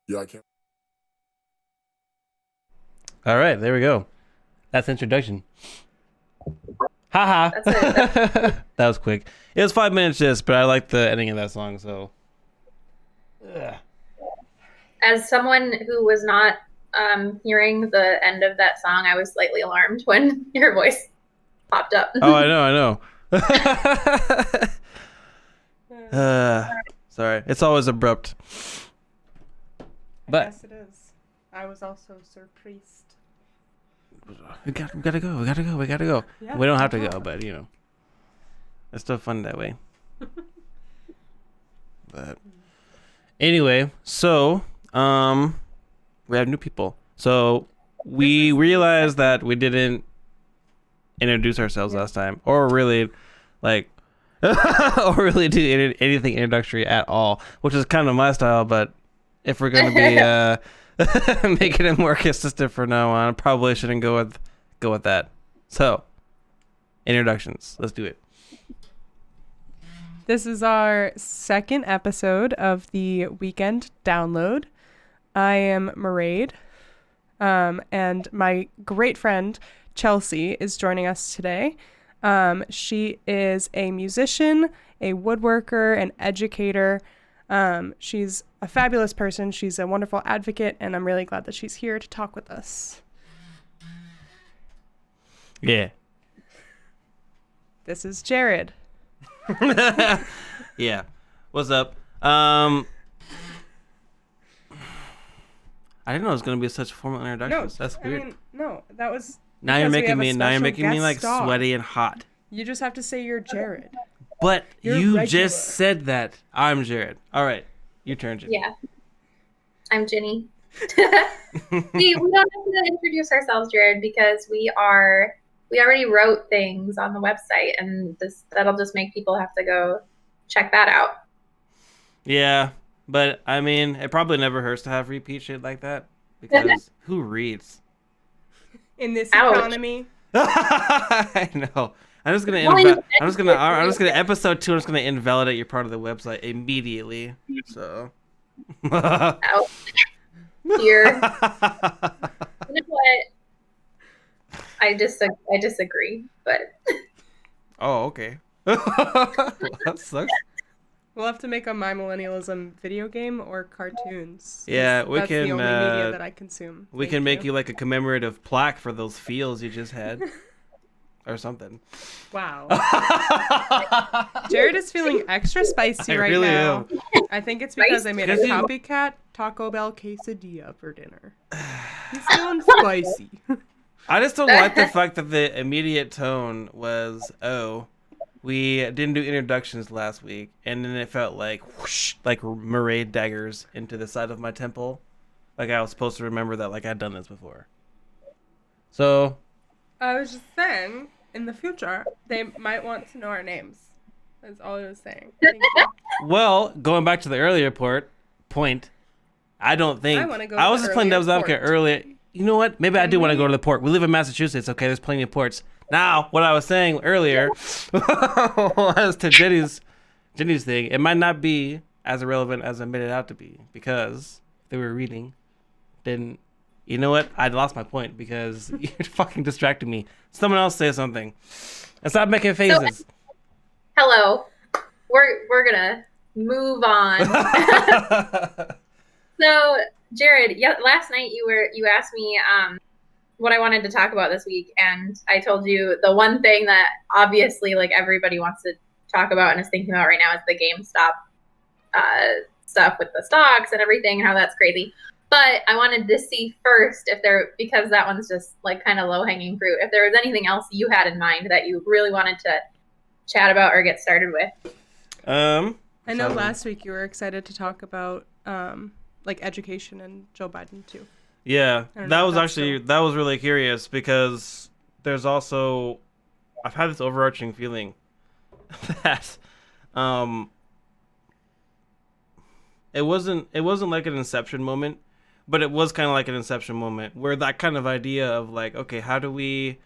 Yeah, I can't. All right, there we go. That's the introduction. Haha. That's it. That was quick. It was 5 minutes just, but I like the ending of that song, so. Ugh. As someone who was not hearing the end of that song, I was slightly alarmed when your voice popped up. Oh, I know. Sorry. It's always abrupt. But Yes, it is. I was also surprised. we gotta go. Yeah, We don't have to no go, problem. but it's still fun that way. But anyway, so we have new people. So we realized that we didn't introduce ourselves last time, or really, like, or really do anything introductory at all, which is kind of my style. But if we're gonna be making it more consistent from now on, probably shouldn't go with that. So introductions. Let's do it. This is our second episode of the weekend download. I am Mairead, and my great friend Chelsea is joining us today. She is a musician, a woodworker, an educator. She's a fabulous person. She's a wonderful advocate, and I'm really glad that she's here to talk with us. Yeah. This is Jared. Yeah. What's up? I didn't know it was gonna be such formal introductions. That's weird. No, that was. Now you're because we have making a me special like guest star. sweaty and hot. You just have to say you're Jared. But You're you regular. just said that. I'm Jared. All right. Your turn, Jen. Yeah. I'm Ginny. See, we don't have to introduce ourselves, Jared, because we already wrote things on the website, and that'll just make people have to go check that out. Yeah, but I mean, it probably never hurts to have repeat shit like that because who reads? In this Ouch. economy. I know. I'm just gonna episode 2. I'm just gonna invalidate your part of the website immediately. So. Out here. You know what? I disagree, but Oh, okay. That sucks. We'll have to make a mymillennialism video game or cartoons. Yeah, we That's can. the only media that I consume. We Thank can make you like a commemorative plaque for those feels you just had, or something. Wow. Jared is feeling extra spicy I right really now. am. I think it's because I made a Spicy? copycat Taco Bell quesadilla for dinner. He's feeling spicy. I just don't like the fact that the immediate tone was, "Oh, we didn't do introductions last week," and then it felt like whoosh, like Mairead daggers into the side of my temple, like I was supposed to remember that, like I'd done this before. So, I was just saying, in the future, they might want to know our names. That's all I was saying. Thank you. well, going back to the earlier point, I don't think I wanna go I to was the just playing earlier devil's advocate port. earlier. You know what? Maybe I do want to we- go to the port. We live in Massachusetts. Okay, there's plenty of ports. Now, what I was saying earlier was to Jenny's thing. It might not be as irrelevant as I made it out to be because they were reading. Then, you know what? I lost my point because you fucking distracted me. Someone else say something. And stop making faces. hello. We're gonna move on. So, Jared, last night you asked me what I wanted to talk about this week, and I told you the one thing that obviously like everybody wants to talk about and is thinking about right now is the GameStop stuff with the stocks and everything and how that's crazy. But I wanted to see first if because that one's just like kind of low hanging fruit, if there was anything else you had in mind that you really wanted to chat about or get started with. I know So- last week you were excited to talk about like education and Joe Biden too. Yeah, I don't that know was if that's actually that was really curious because there's also I've had this overarching feeling that it wasn't like an inception moment, but it was kind of like an inception moment where that kind of idea of like, okay, how do we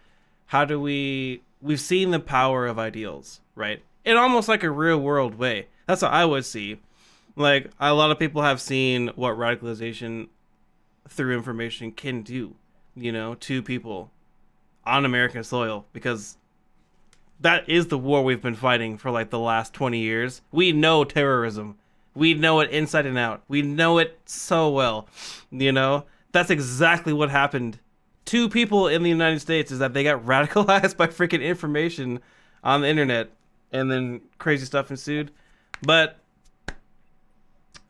we've seen the power of ideals, right? In almost like a real world way. That's what I would see. Like, a lot of people have seen what radicalization through information can do, to people on American soil, because that is the war we've been fighting for like the last 20 years. We know terrorism. We know it inside and out. We know it so well. That's exactly what happened to people in the United States, is that they got radicalized by freaking information on the internet, and then crazy stuff ensued. But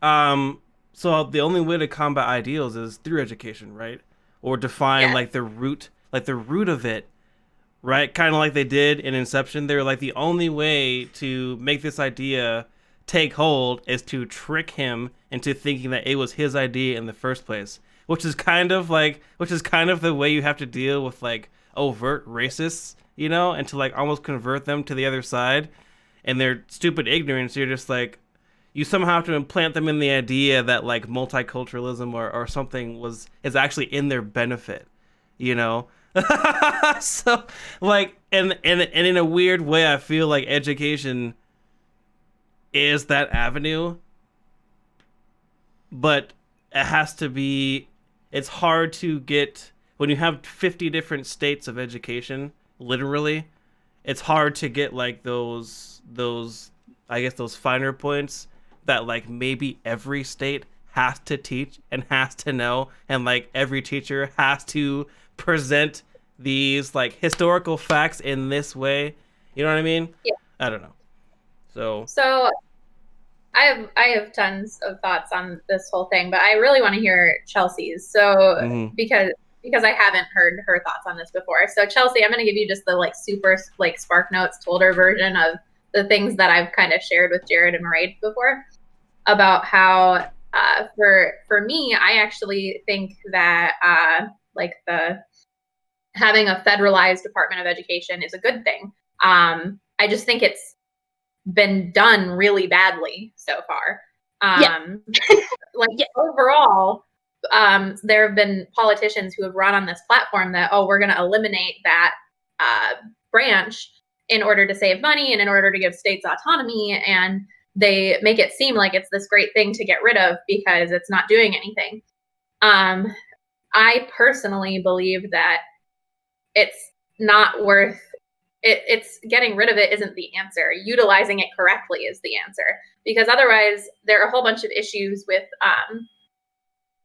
so the only way to combat ideals is through education, right? Or define Yeah. like the root of it, right? Kind of like they did in Inception. They were like, the only way to make this idea take hold is to trick him into thinking that it was his idea in the first place, which is kind of the way you have to deal with like overt racists, and to like almost convert them to the other side and their stupid ignorance. You're just like, you somehow have to implant them in the idea that like multiculturalism or something is actually in their benefit, so like, and in a weird way, I feel like education is that avenue, but it has to be. It's hard to get when you have 50 different states of education. Literally, it's hard to get like those I guess those finer points that like maybe every state has to teach and has to know, and like every teacher has to present these like historical facts in this way. You know what I mean? Yeah. I don't know. So I have tons of thoughts on this whole thing, but I really want to hear Chelsea's. So because I haven't heard her thoughts on this before. So Chelsea, I'm going to give you just the like super like Spark Notes Tolder version of the things that I've kind of shared with Jared and Mairead before about how for me, I actually think that like having a federalized Department of Education is a good thing. I just think it's been done really badly so far. Overall, there have been politicians who have run on this platform that, we're going to eliminate that branch in order to save money and in order to give states autonomy. And they make it seem like it's this great thing to get rid of because it's not doing anything. I personally believe that it's not worth it's getting rid of it isn't the answer. Utilizing it correctly is the answer, because otherwise there are a whole bunch of issues with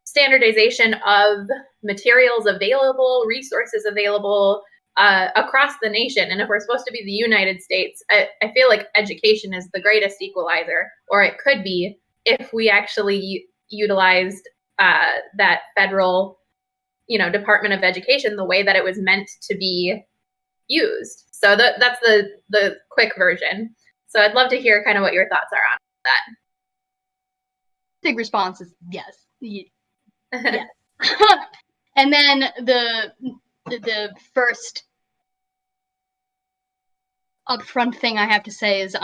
standardization of materials available, resources available across the nation. And if we're supposed to be the United States, I feel like education is the greatest equalizer, or it could be if we actually utilized that federal, Department of Education the way that it was meant to be used. So that's the quick version. So I'd love to hear kind of what your thoughts are on that. Big response is yes. Yes. And then the first upfront thing I have to say is,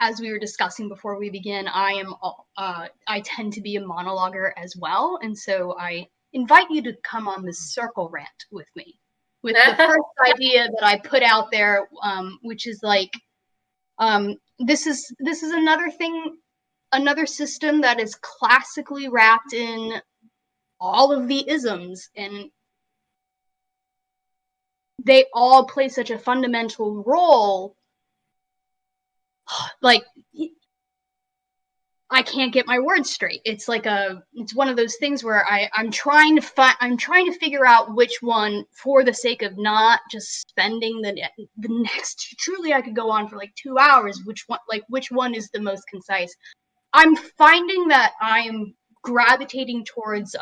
as we were discussing before we begin, I tend to be a monologuer as well, and so I invite you to come on this circle rant with me. With the first idea that I put out there, which is like, this is another thing, another system that is classically wrapped in all of the isms, and they all play such a fundamental role. Like, I can't get my words straight. It's like it's one of those things where I'm trying to figure out which one, for the sake of not just spending the next. Truly, I could go on for like 2 hours. Which one is the most concise? I'm finding that I'm gravitating towards.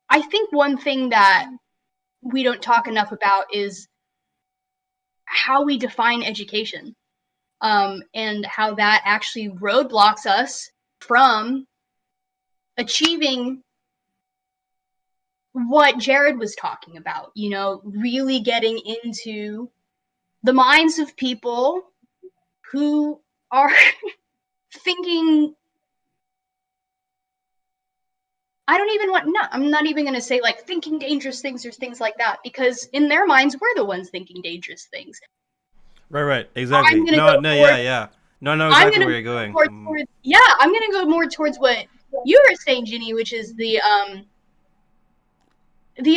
I think one thing that we don't talk enough about is how we define education. And how that actually roadblocks us from achieving what Jared was talking about, really getting into the minds of people who are thinking. I'm not even going to say like thinking dangerous things or things like that, because in their minds, we're the ones thinking dangerous things. Right. Exactly. I'm gonna No, go no, towards, yeah. No, I know I'm exactly gonna where you're go going. more towards, yeah, I'm gonna go more towards what you were saying, Ginny, which is the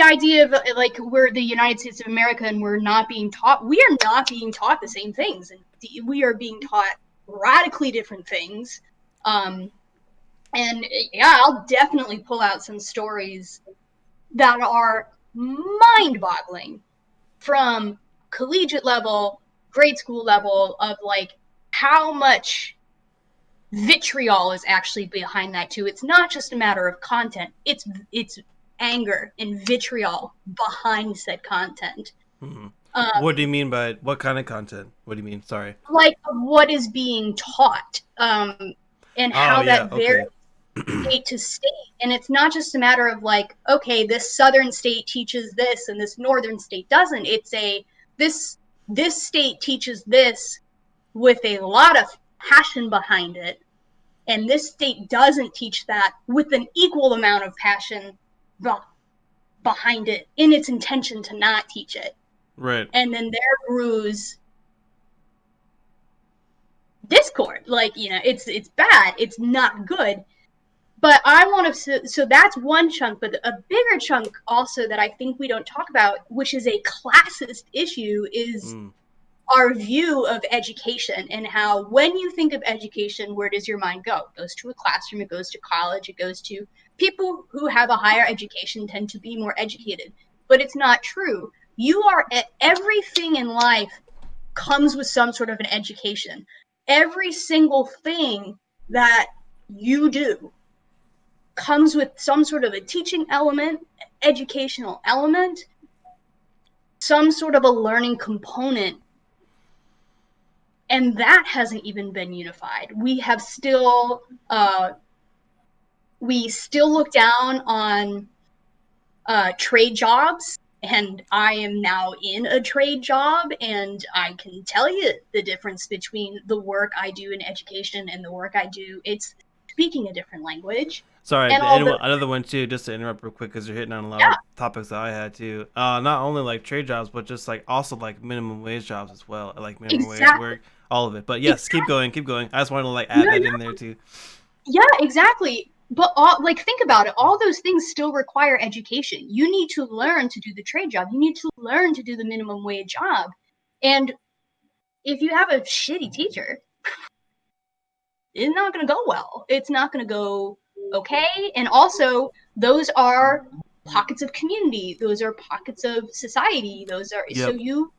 idea of like we're the United States of America and we're not being taught. We are not being taught the same things, and we are being taught radically different things. And yeah, I'll definitely pull out some stories that are mind-boggling from collegiate level, grade school level of like how much vitriol is actually behind that too. It's not just a matter of content. It's anger and vitriol behind said content. Mhm. Um, What do you mean by what kind of content? What do you mean? Sorry. like what is being taught, and Oh how yeah. that varies Okay. state to state. And it's not just a matter of like, okay, this southern state teaches this and this northern state doesn't. It's this this state teaches this with a lot of passion behind it, and this state doesn't teach that with an equal amount of passion behind it in its intention to not teach it. Right. And then there brews discord. Like, it's bad. It's not good. But I want to, so that's one chunk, but a bigger chunk also that I think we don't talk about, which is a classist issue, is our view of education and how when you think of education, where does your mind go? It goes to a classroom, it goes to college, it goes to people who have a higher education tend to be more educated. But it's not true. Everything in life comes with some sort of an education. Every single thing that you do comes with some sort of a teaching element, educational element, some sort of a learning component. And that hasn't even been unified. We have still, we still look down on trade jobs, and I am now in a trade job, and I can tell you the difference between the work I do in education and the work I do. It's speaking a different language. Sorry, And although, another one too, just to interrupt real quick because you're hitting on a lot yeah, of topics that I had too. Not only like trade jobs, but just like also like minimum wage jobs as well, like minimum wage exactly. work, all of it. But yes, Exactly. keep going. I just wanted to like add that in there too. Yeah, exactly. But think about it. All those things still require education. You need to learn to do the trade job. You need to learn to do the minimum wage job. And if you have a shitty teacher, it's not going to go well. It's not going to go okay. And also, those are pockets of community. Those are pockets of society. Those are so Yep.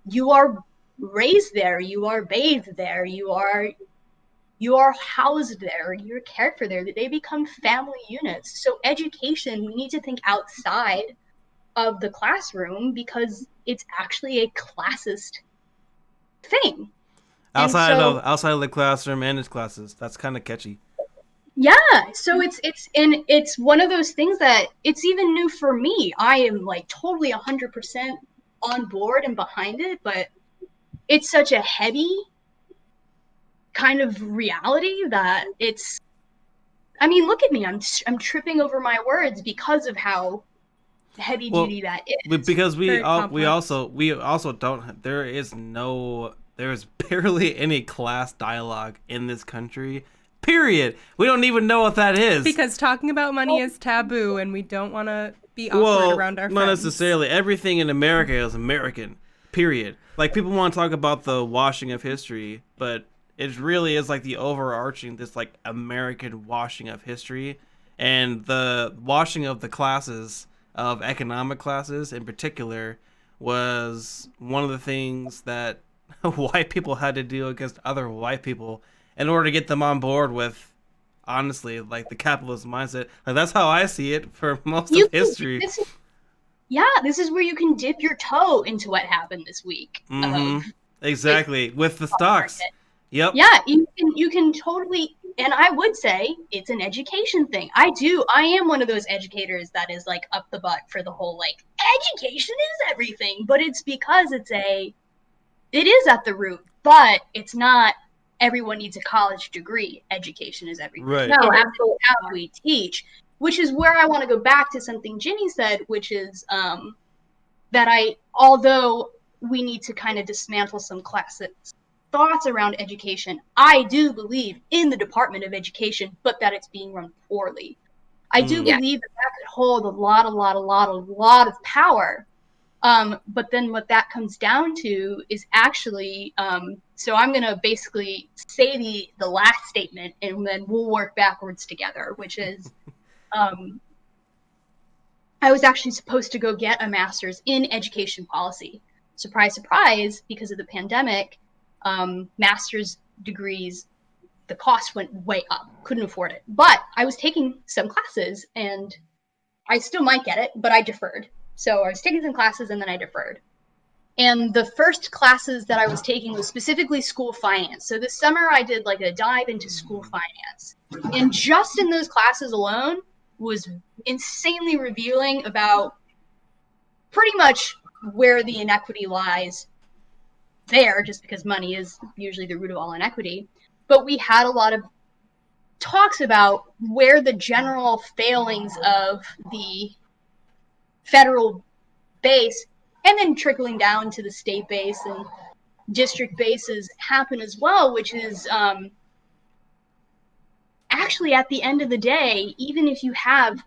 you are raised there. You are bathed there. You are housed there, you're cared for there, they become family units. So education, we need to think outside of the classroom because it's actually a classist thing. Outside of the classroom and its classes, that's kind of catchy. Yeah, so it's one of those things that it's even new for me. I am like totally 100% on board and behind it, but it's such a heavy kind of reality that it's, I mean, look at me. I'm tripping over my words because of how heavy duty that is. Because we complex. also don't. There's barely any class dialogue in this country. Period. We don't even know what that is. Because talking about money is taboo, and we don't want to be awkward around our friends. Not necessarily. Everything in America is American. Period. Like, people want to talk about the washing of history, but it really is like the overarching, this like American washing of history, and the washing of the classes, of economic classes in particular, was one of the things that white people had to do against other white people in order to get them on board with, honestly, like the capitalist mindset. Like, that's how I see it for most of history. This is where you can dip your toe into what happened this week. Exactly, with the stocks. Yep. Yeah, you can totally, and I would say it's an education thing. I am one of those educators that is like up the butt for the whole like education is everything, but it's because it is at the root, but it's not everyone needs a college degree. Education is everything. Right. No, absolutely. How we teach, which is where I want to go back to something Ginny said, which is that although we need to kind of dismantle some classic thoughts around education. I do believe in the Department of Education, but that it's being run poorly. I do believe that could hold a lot of power. But then what that comes down to is actually, so I'm going to basically say the last statement, and then we'll work backwards together, which is, I was actually supposed to go get a master's in education policy. Surprise, surprise, because of the pandemic, master's degrees, the cost went way up. Couldn't afford it. But I was taking some classes, and I still might get it, but I deferred. So I was taking some classes, and then I deferred. And the first classes that I was taking was specifically school finance. So this summer I did like a dive into school finance. And just in those classes alone was insanely revealing about pretty much where the inequity lies there, just because money is usually the root of all inequity. But we had a lot of talks about where the general failings of the federal base, and then trickling down to the state base and district bases, happen as well, which is actually, at the end of the day, even if you have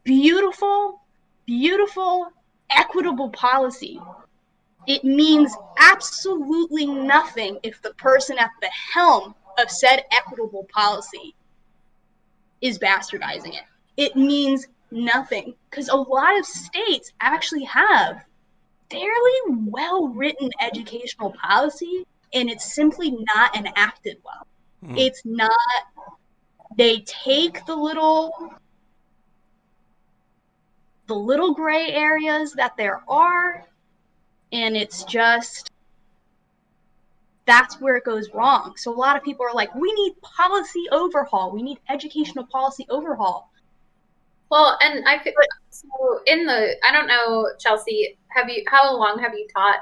beautiful, equitable policy, it means absolutely nothing if the person at the helm of said equitable policy is bastardizing it. It means nothing, because a lot of states actually have fairly well-written educational policy, and it's simply not enacted well. It's not. They take the little gray areas that there are, and it's just, that's where it goes wrong. So a lot of people are like, we need policy overhaul. We need educational policy overhaul. Well, and so I don't know, Chelsea, how long have you taught?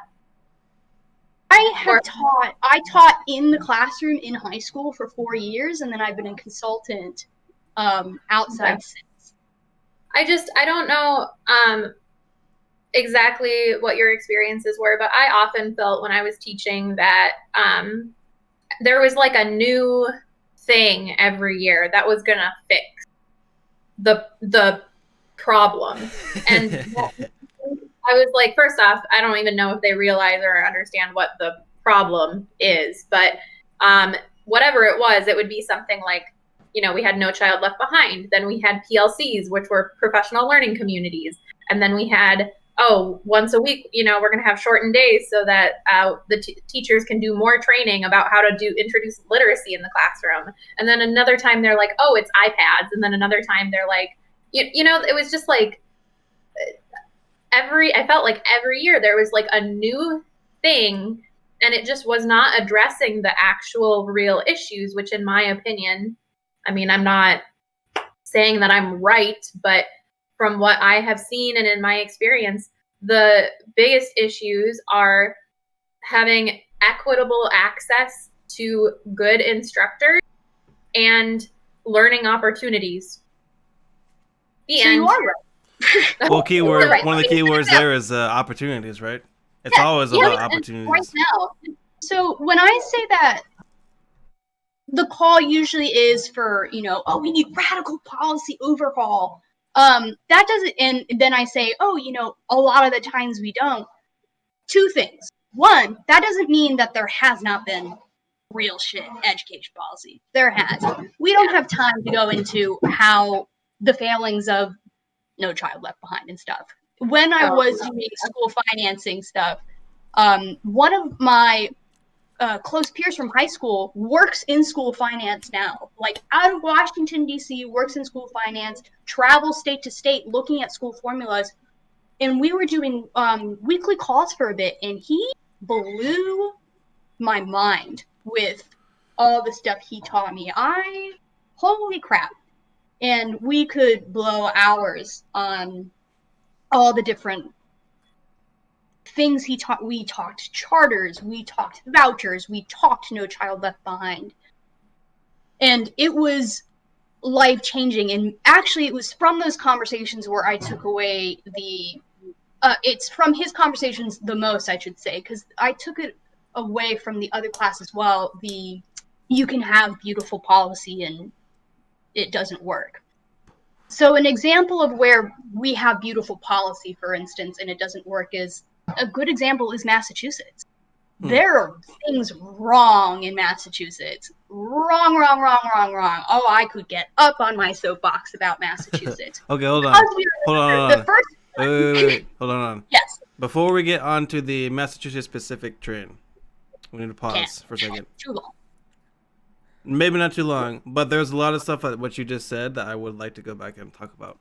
I taught in the classroom in high school for 4 years, and then I've been a consultant outside since. I don't know exactly what your experiences were, but I often felt when I was teaching that there was like a new thing every year that was gonna fix the problem. And I was like, first off, I don't even know if they realize or understand what the problem is, but whatever it was, it would be something like, we had No Child Left Behind. Then we had PLCs, which were professional learning communities. And then we had, once a week, we're going to have shortened days so that the teachers can do more training about how to introduce literacy in the classroom. And then another time they're like, it's iPads. And then another time they're like, it was just like I felt like every year there was like a new thing, and it just was not addressing the actual real issues, which in my opinion, I mean, I'm not saying that I'm right, but from what I have seen and in my experience, the biggest issues are having equitable access to good instructors and learning opportunities. The end. You are right. Well, one of the key words there is opportunities, right? It's always about opportunities. Right now. So when I say that, the call usually is for, we need radical policy overhaul. That doesn't, and then I say, a lot of the times we don't. Two things. One, that doesn't mean that there has not been real shit education policy. There has. We don't have time to go into how the failings of No Child Left Behind and stuff. When I was doing school financing stuff, one of my close peers from high school works in school finance now, like out of Washington, D.C., works in school finance, travels state to state looking at school formulas. And we were doing weekly calls for a bit, and he blew my mind with all the stuff he taught me. Holy crap. And we could blow hours on all the different things he taught. We talked charters, we talked vouchers, we talked No Child Left Behind. And it was life-changing. And actually, it was from those conversations where I took away the It's from his conversations the most, I should say, because I took it away from the other class as well. You can have beautiful policy and it doesn't work. So an example of where we have beautiful policy, for instance, and it doesn't work is a good example is Massachusetts. There are things wrong in Massachusetts. Wrong. Oh, I could get up on my soapbox about Massachusetts. Okay, hold on. Wait. Hold on. Yes. Before we get on to the Massachusetts specific train, we need to pause for a second. Too long. Maybe not too long, but there's a lot of stuff that what you just said that I would like to go back and talk about.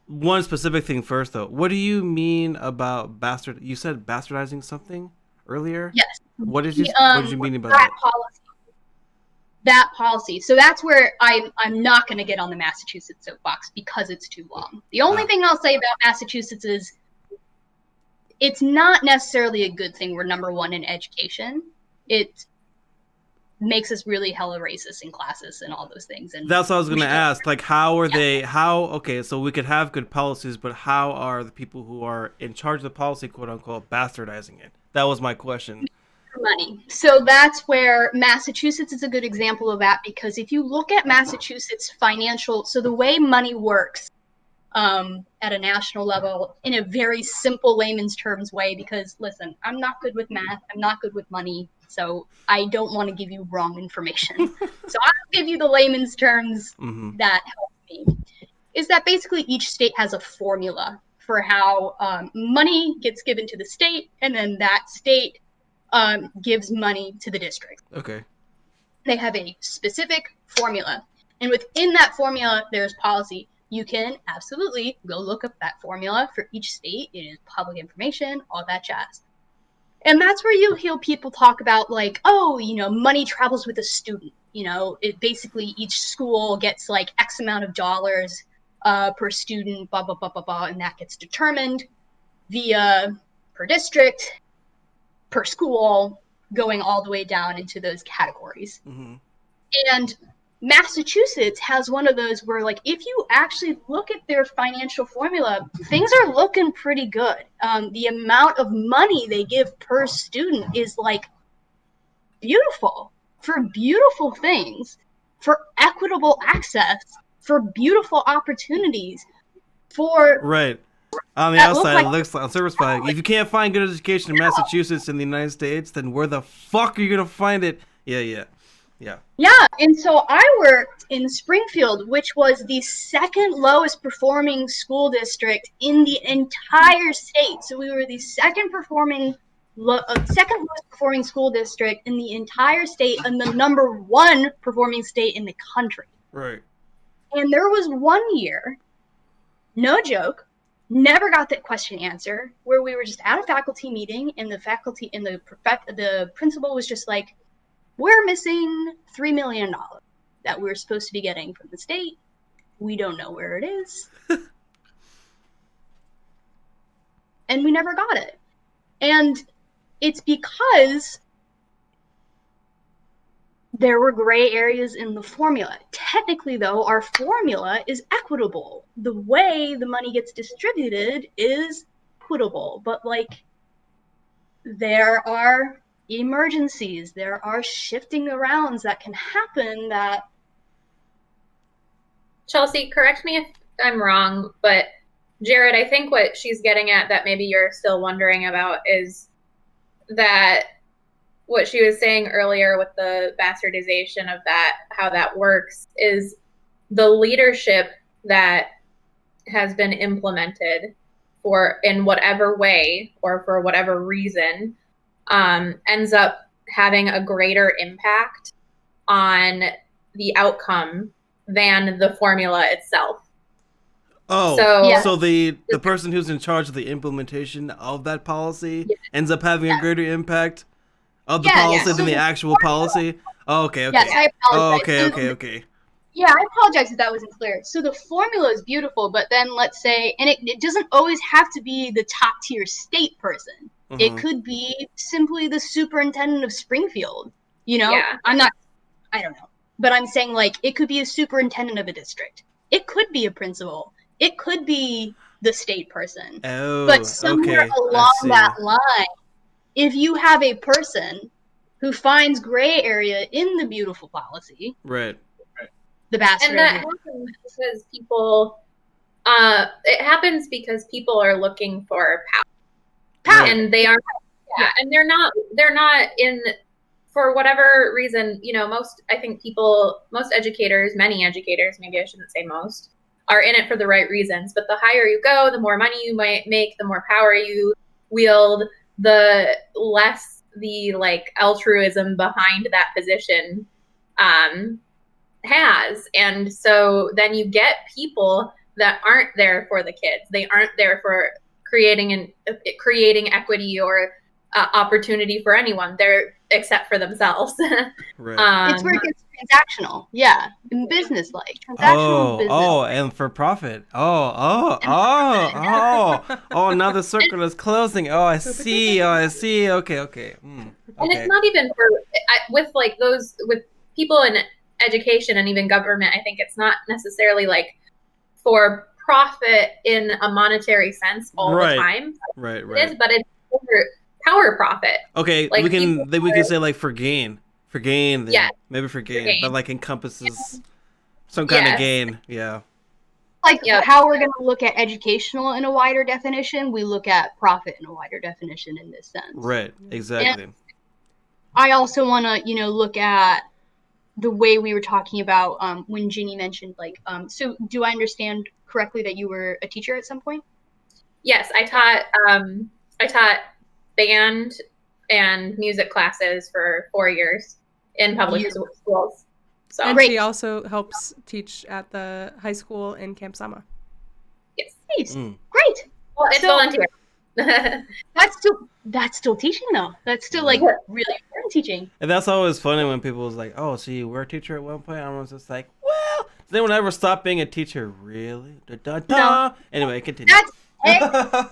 One specific thing first, though. What do you mean about bastard? You said bastardizing something earlier? Yes. What did you mean about that? That policy. So that's where I'm not going to get on the Massachusetts soapbox because it's too long. The only thing I'll say about Massachusetts is it's not necessarily a good thing we're number one in education. It makes us really hella racist in classes and all those things. And that's what I was going to ask. Like, how are they, okay, so we could have good policies, but how are the people who are in charge of the policy, quote unquote, bastardizing it? That was my question. Money. So that's where Massachusetts is a good example of that, because if you look at Massachusetts financial, so the way money works at a national level in a very simple layman's terms way, because listen, I'm not good with math, I'm not good with money, so I don't want to give you wrong information. So I'll give you the layman's terms that help me. Is that basically each state has a formula for how money gets given to the state, and then that state gives money to the district. Okay. They have a specific formula. And within that formula, there's policy. You can absolutely go look up that formula for each state. It is public information, all that jazz. And that's where you hear people talk about, like, oh, money travels with a student. It basically each school gets like X amount of dollars per student, blah, blah, blah, blah, blah. And that gets determined via per district, per school, going all the way down into those categories. And Massachusetts has one of those where, like, if you actually look at their financial formula, things are looking pretty good. The amount of money they give per student is, like, beautiful, for beautiful things, for equitable access, for beautiful opportunities, for... Right. On the outside, it looks like, on surface value. If you can't find good education in Massachusetts in the United States, then where the fuck are you going to find it? Yeah, and so I worked in Springfield, which was the second lowest performing school district in the entire state. So we were the second lowest performing school district in the entire state and the number one performing state in the country. Right. And there was one year, no joke, never got that question answer, where we were just at a faculty meeting and the principal was just like, we're missing $3 million that we're supposed to be getting from the state. We don't know where it is. And we never got it. And it's because there were gray areas in the formula. Technically, though, our formula is equitable. The way the money gets distributed is equitable. But, like, there are emergencies, there are shifting arounds that can happen that... Chelsea, correct me if I'm wrong, but Jared, I think what she's getting at that maybe you're still wondering about is that what she was saying earlier with the bastardization of that, how that works, is the leadership that has been implemented for in whatever way or for whatever reason ends up having a greater impact on the outcome than the formula itself. Oh, so the person who's in charge of the implementation of that policy ends up having a greater impact of the policy than the actual policy? Oh, okay. Yes, I apologize. Okay. Yeah, I apologize if that wasn't clear. So the formula is beautiful, but then let's say, and it doesn't always have to be the top tier state person. It could be simply the superintendent of Springfield. I don't know. But I'm saying, like, it could be a superintendent of a district. It could be a principal. It could be the state person. Oh, But somewhere okay. along that line, if you have a person who finds gray area in the beautiful policy, Right. the bastard. And that happens because people, it happens because people are looking for power. And they aren't, and they're not in, for whatever reason, most educators, many educators, maybe I shouldn't say most, are in it for the right reasons. But the higher you go, the more money you might make, the more power you wield, the less the altruism behind that position has. And so then you get people that aren't there for the kids. They aren't there for creating equity or opportunity for anyone. They're except for themselves. Right. It's where it gets transactional. Yeah. And business-like. Transactional business. Oh, and for profit. Oh, now the circle is closing. Oh, I see. Okay. Okay. And it's not even for, with people in education and even government, I think it's not necessarily for profit in a monetary sense all the time. Right. It is, but it's for power profit. Okay, we can say for gain. For gain, then. Yeah. Maybe for gain. But encompasses some kind of gain. Yeah. How we're going to look at educational in a wider definition, we look at profit in a wider definition in this sense. Right, exactly. And I also want to, look at the way we were talking about when Ginny mentioned, so do I understand correctly that you were a teacher at some point? Yes, I taught band and music classes for 4 years in public schools. So and she also helps teach at the high school in Camp Sama. Yes. Nice. Great. Well, it's volunteer. That's still teaching though. That's still really important teaching. And that's always funny when people was like, "Oh, so you were a teacher at one point?" I was just like, "Well, does anyone ever stop being a teacher? Really?" No. Anyway, continue. That's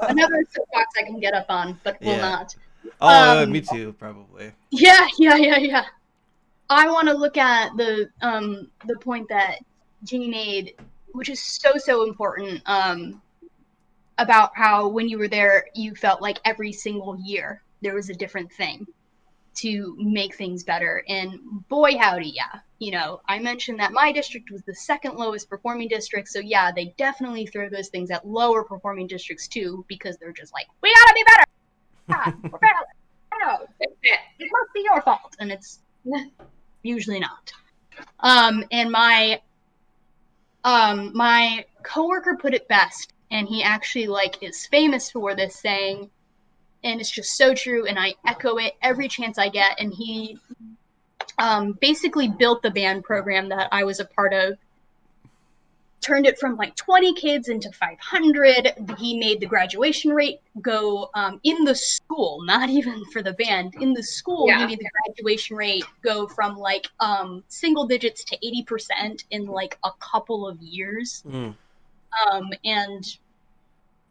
another soapbox I can get up on, but will not. Oh, me too, probably. Yeah. I want to look at the point that Ginny made, which is so important. About how when you were there, you felt like every single year there was a different thing to make things better. And boy, howdy, I mentioned that my district was the second lowest performing district. So yeah, they definitely throw those things at lower performing districts too, because they're just like, we gotta be better. God, we're better. No, it must be your fault. And it's usually not. And my coworker put it best. And he actually is famous for this saying, and it's just so true, and I echo it every chance I get. And he basically built the band program that I was a part of, turned it from 20 kids into 500. He made the graduation rate go in the school, not even for the band. In the school, he made the graduation rate go from single digits to 80% in a couple of years. And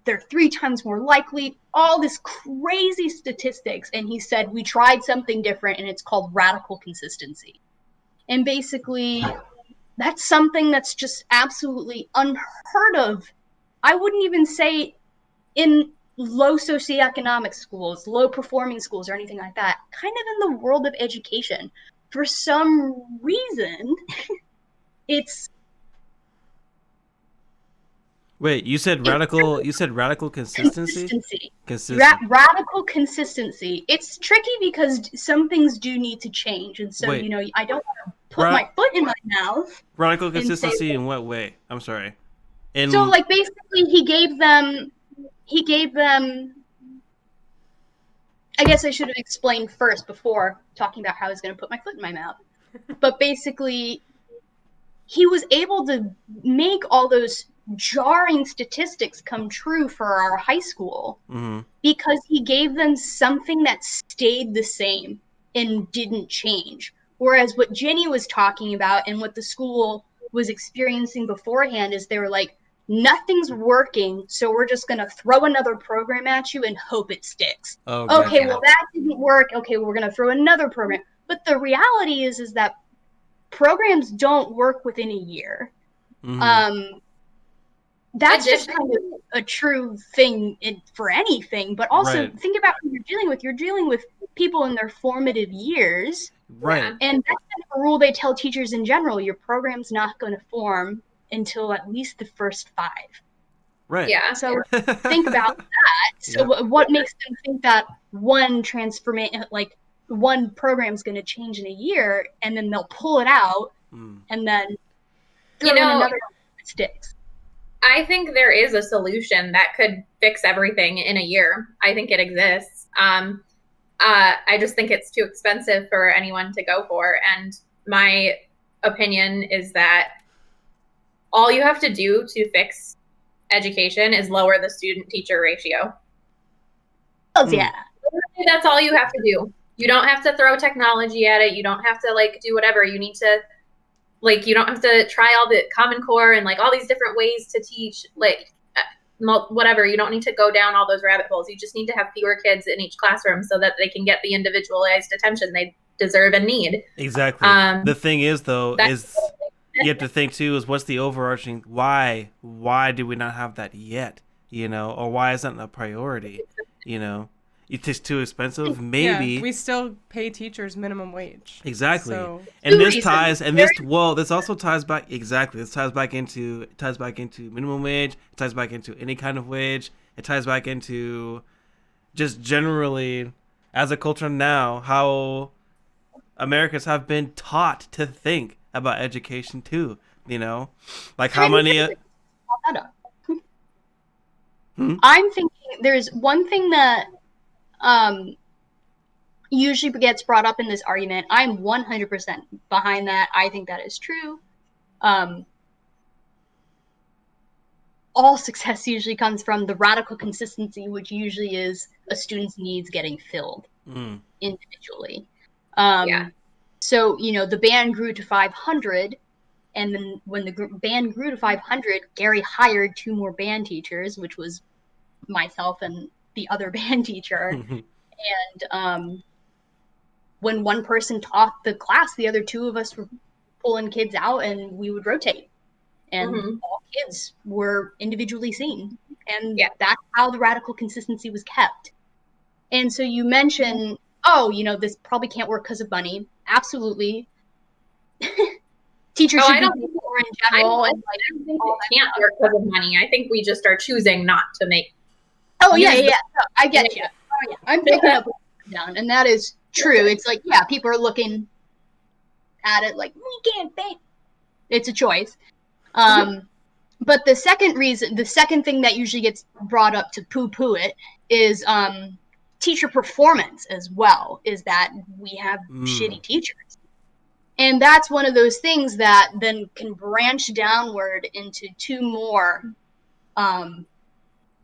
they're 3 times more likely, all this crazy statistics. And he said, we tried something different and it's called radical consistency. And basically, that's something that's just absolutely unheard of. I wouldn't even say in low socioeconomic schools, low performing schools or anything like that, kind of in the world of education. For some reason, it's... Wait, you said radical consistency? Radical consistency. It's tricky because some things do need to change. And so, I don't want to put my foot in my mouth. Radical consistency in what way? I'm sorry. So, basically, he gave them, I guess I should have explained first before talking about how I was going to put my foot in my mouth. But basically, he was able to make all those jarring statistics come true for our high school because he gave them something that stayed the same and didn't change. Whereas what Jenny was talking about and what the school was experiencing beforehand is they were like, nothing's working, so we're just going to throw another program at you and hope it sticks. Okay, well, that didn't work. Okay, we're going to throw another program. But the reality is that programs don't work within a year. That's just kind of a true thing for anything, but also think about who you're dealing with. You're dealing with people in their formative years. Right. And that's kind of a rule they tell teachers in general. Your program's not going to form until at least the first 5. Right. Yeah. So think about that. So what makes them think that one program's going to change in a year, and then they'll pull it out and then throw in another one that sticks? I think there is a solution that could fix everything in a year. I think it exists. I just think it's too expensive for anyone to go for. And my opinion is that all you have to do to fix education is lower the student-teacher ratio. Oh, yeah. That's all you have to do. You don't have to throw technology at it. You don't have to do whatever. You need to you don't have to try all the Common Core and all these different ways to teach, whatever. You don't need to go down all those rabbit holes. You just need to have fewer kids in each classroom so that they can get the individualized attention they deserve and need. Exactly. The thing is, though, you have to think too, is what's the overarching, why do we not have that yet? Or why isn't it a priority? It's too expensive. Maybe we still pay teachers minimum wage. Exactly. So, this also ties back. Exactly. This ties back into minimum wage. It ties back into any kind of wage. It ties back into just generally as a culture now how Americans have been taught to think about education too. How many. I'm thinking there's one thing that usually gets brought up in this argument. I'm 100% behind that. I think that is true. All success usually comes from the radical consistency, which usually is a student's needs getting filled individually. So, the band grew to 500, and then when the band grew to 500, Gary hired 2 more band teachers, which was myself and the other band teacher. And when one person taught the class, the other 2 of us were pulling kids out and we would rotate. And all kids were individually seen. And that's how the radical consistency was kept. And so you mentioned, this probably can't work because of money. Absolutely. Teachers should be more in general. I don't think it can't work because of money. I think we just are choosing not to make. Oh, yeah. No, I get you. Oh, yeah. I'm picking up down, and that is true. It's people are looking at it like, we can't pay. It's a choice. But the second thing that usually gets brought up to poo-poo it is teacher performance as well, is that we have shitty teachers. And that's one of those things that then can branch downward into 2 more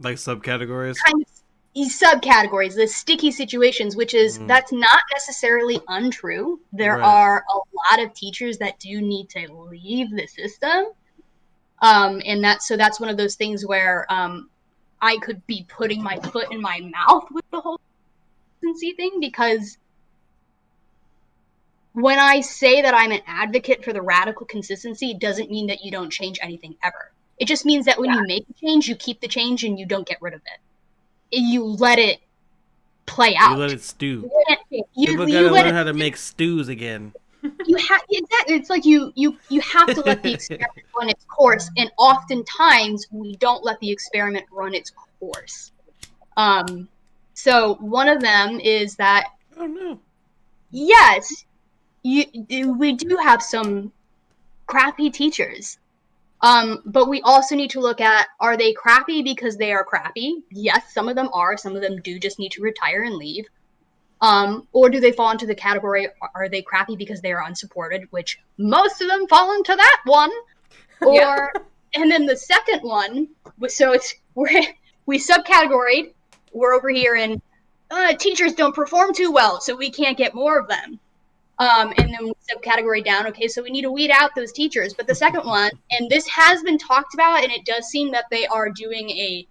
subcategories? Kind of subcategories, the sticky situations, which is that's not necessarily untrue. There are a lot of teachers that do need to leave the system. And that's one of those things where I could be putting my foot in my mouth with the whole consistency thing, because when I say that I'm an advocate for the radical consistency, it doesn't mean that you don't change anything ever. It just means that when you make a change, you keep the change and you don't get rid of it. You let it play out. You let it stew. You gotta learn how to make stews again. It's like you have to let the experiment run its course, and oftentimes we don't let the experiment run its course. So one of them is that. Oh no. Yes, we do have some crappy teachers. But we also need to look at, are they crappy because they are crappy? Yes, some of them are. Some of them do just need to retire and leave. Or do they fall into the category, are they crappy because they are unsupported, which most of them fall into that one. Or, and then the second one, so we subcategoried, we're over here and teachers don't perform too well, so we can't get more of them. And then we subcategory down, okay, so we need to weed out those teachers. But the second one, and this has been talked about, and it does seem that they are doing a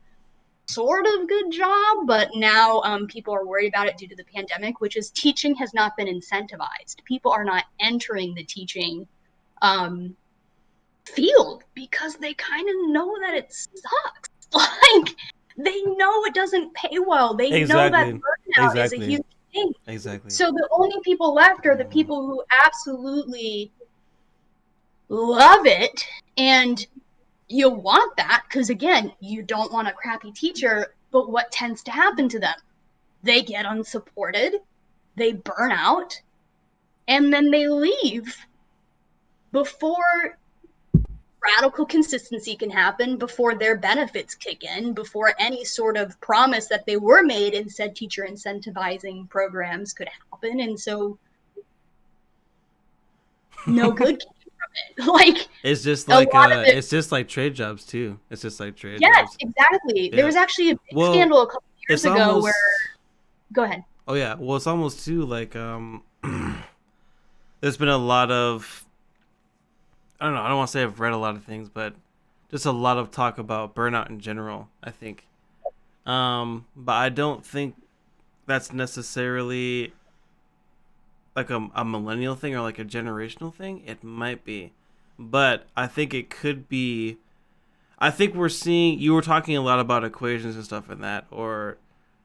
sort of good job, but now people are worried about it due to the pandemic, which is teaching has not been incentivized. People are not entering the teaching field because they kind of know that it sucks. Like, they know it doesn't pay well. They know that Exactly. burnout is a Exactly. huge thing. Exactly. So the only people left are the people who absolutely love it, and you want that because, again, you don't want a crappy teacher, but what tends to happen to them? They get unsupported, they burn out, and then they leave before radical consistency can happen, before their benefits kick in, before any sort of promise that they were made in said teacher incentivizing programs could happen. And so no good came from it. Like, It's just a like lot of it, it's just like trade jobs too. It's just like trade yes, jobs. exactly. Yeah. There was actually a big Well, scandal a couple years it's ago almost where, go ahead. Oh yeah, well it's almost too like there's been a lot of I don't know, I don't want to say I've read a lot of things, but just a lot of talk about burnout in general, I think. But I don't think that's necessarily like a millennial thing or like a generational thing. It might be. But I think it could be I think we're seeing you were talking a lot about equations and stuff in that or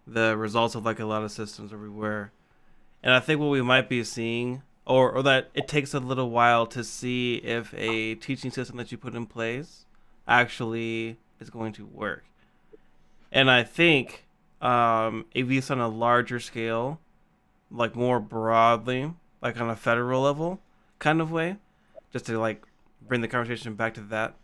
the results of like a lot of systems everywhere. And I think what we might be seeing or that it takes a little while to see if a teaching system that you put in place actually is going to work. And I think if it's on a larger scale, like more broadly, like on a federal level kind of way, just to like bring the conversation back to that,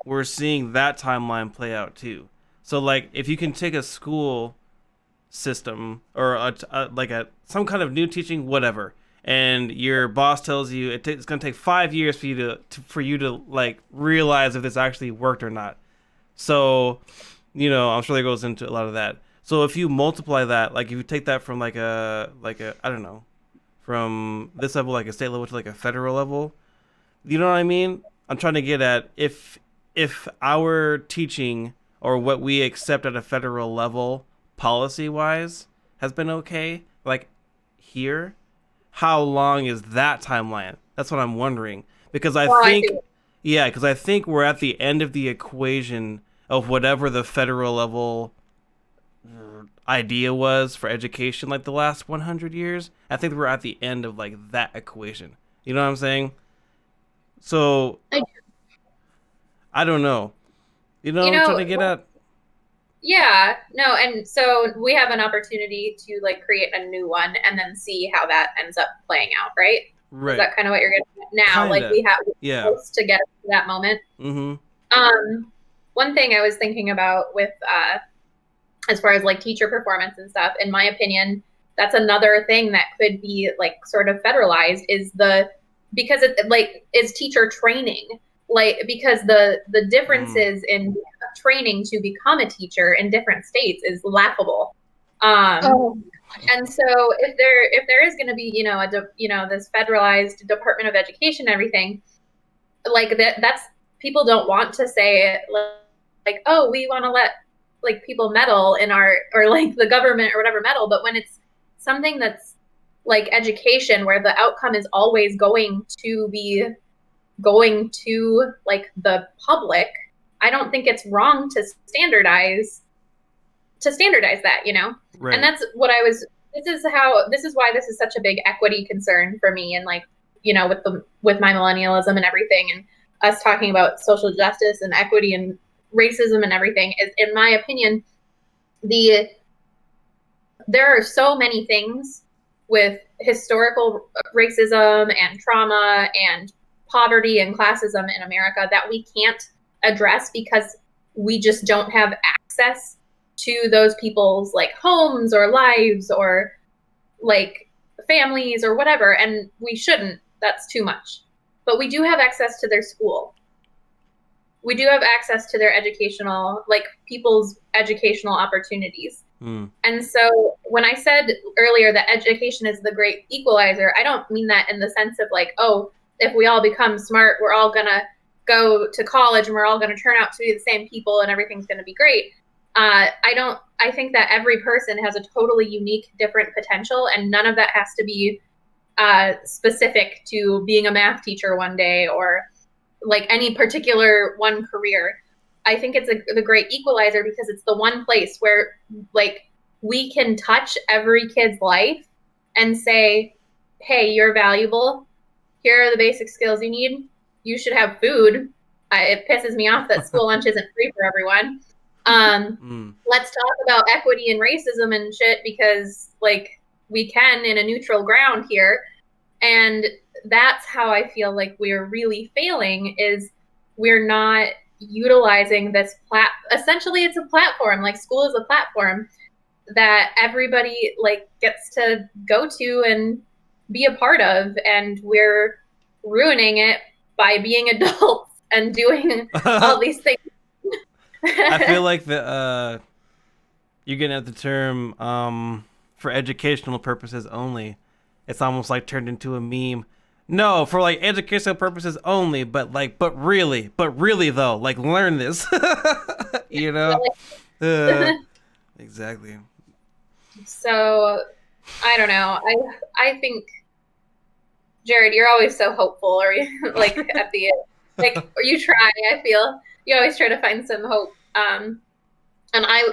we're seeing that timeline play out too. So like if you can take a school system or like a some kind of new teaching whatever and your boss tells you it's going to take 5 years for you to like realize if this actually worked or not. So I'm sure that goes into a lot of that. So if you multiply that, like if you take that from like a I don't know, from this level, like a state level to like a federal level, you know what I mean? I'm trying to get at if our teaching or what we accept at a federal level policy wise has been okay, like here, how long is that timeline? That's what I'm wondering. Because I think we're at the end of the equation of whatever the federal level idea was for education like the last 100 years. I think we're at the end of like that equation. You know what I'm saying? So I don't know. You know what I'm trying to get at? Yeah, no, and so we have an opportunity to like create a new one and then see how that ends up playing out, right? Right. Is that kind of what you're getting at now? Kinda. Like we have Yeah. close to get to that moment. Mm-hmm. One thing I was thinking about with as far as like teacher performance and stuff, in my opinion, that's another thing that could be like sort of federalized because it like is teacher training. Like because the differences in training to become a teacher in different states is laughable. And so if there is going to be this federalized Department of Education and everything, like that's people don't want to say like oh we want to let like people meddle in our or like the government or whatever meddle, but when it's something that's like education where the outcome is always going to like the public, I don't think it's wrong to standardize that, Right. And that's what this is why this is such a big equity concern for me. And like, with my millennialism and everything and us talking about social justice and equity and racism and everything is, in my opinion, there are so many things with historical racism and trauma and poverty and classism in America that we can't address because we just don't have access to those people's like homes or lives or like families or whatever. And we shouldn't, that's too much. But we do have access to their school. We do have access to their educational, like people's educational opportunities. And so when I said earlier that education is the great equalizer, I don't mean that in the sense of like, oh, if we all become smart, we're all going to go to college and we're all going to turn out to be the same people and everything's going to be great. I think that every person has a totally unique, different potential, and none of that has to be specific to being a math teacher one day or like any particular one career. I think it's the great equalizer because it's the one place where like we can touch every kid's life and say, hey, you're valuable. Here are the basic skills you need. You should have food. It pisses me off that school lunch isn't free for everyone. Let's talk about equity and racism and shit because like we can in a neutral ground here. And that's how I feel like we're really failing is we're not utilizing this essentially it's a platform, like school is a platform that everybody like gets to go to and be a part of, and we're ruining it by being adults and doing all these things. I feel like you're getting at the term for educational purposes only. It's almost like turned into a meme. No, for like educational purposes only, but really though, like learn this. You know? Exactly. So I don't know. I think Jared, you're always so hopeful, or like at the end, like or you try. I feel you always try to find some hope. And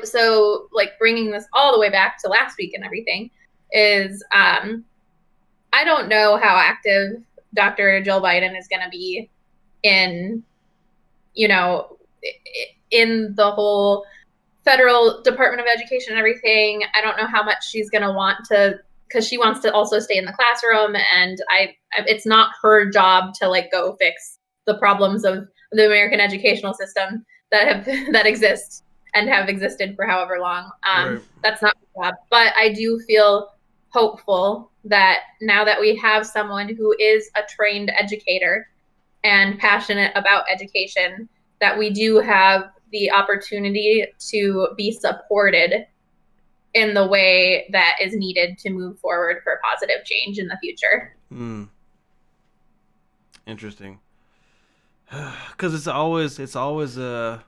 so like bringing this all the way back to last week and everything is I don't know how active Dr. Jill Biden is going to be in, you know, in the whole federal Department of Education and everything. I don't know how much she's going to want to, because she wants to also stay in the classroom, and it's not her job to like go fix the problems of the American educational system that exist and have existed for however long. Right. That's not her job. But I do feel hopeful that now that we have someone who is a trained educator and passionate about education, that we do have the opportunity to be supported in the way that is needed to move forward for positive change in the future. Interesting. Because it's always no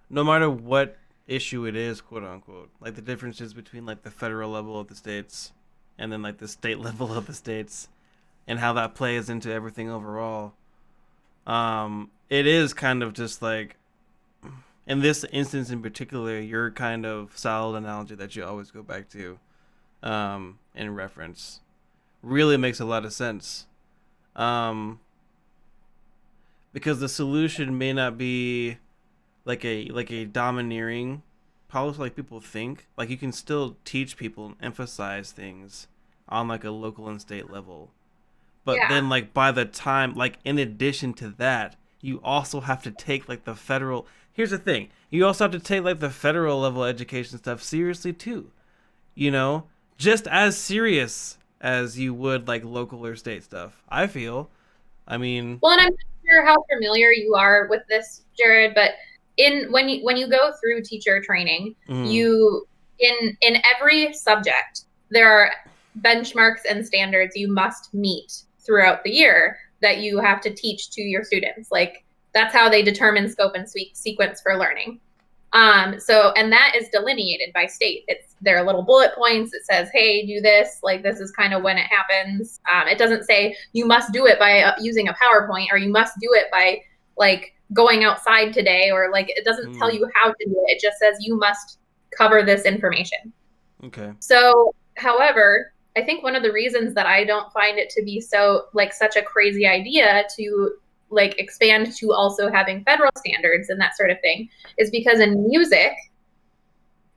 matter what issue it is, quote unquote, like the differences between like the federal level of the states and then like the state level of the states and how that plays into everything overall. It is kind of just like, in this instance in particular, your kind of solid analogy that you always go back to in reference really makes a lot of sense. Because the solution may not be like a domineering policy like people think. Like you can still teach people and emphasize things on like a local and state level. But then like by the time, like in addition to that, you also have to take like the federal, here's the thing, you also have to take like the federal level education stuff seriously too. You know, just as serious as you would like local or state stuff, I feel. I mean, well, and I'm not sure how familiar you are with this, Jared, but when you go through teacher training, you in every subject there are benchmarks and standards you must meet throughout the year that you have to teach to your students. Like that's how they determine scope and sequence for learning. So, and that is delineated by state. There are little bullet points. It says, hey, do this. Like, this is kind of when it happens. It doesn't say you must do it by using a PowerPoint, or you must do it by like going outside today, or like, it doesn't tell you how to do it. It just says you must cover this information. Okay. So, however, I think one of the reasons that I don't find it to be so like such a crazy idea to like expand to also having federal standards and that sort of thing is because in music,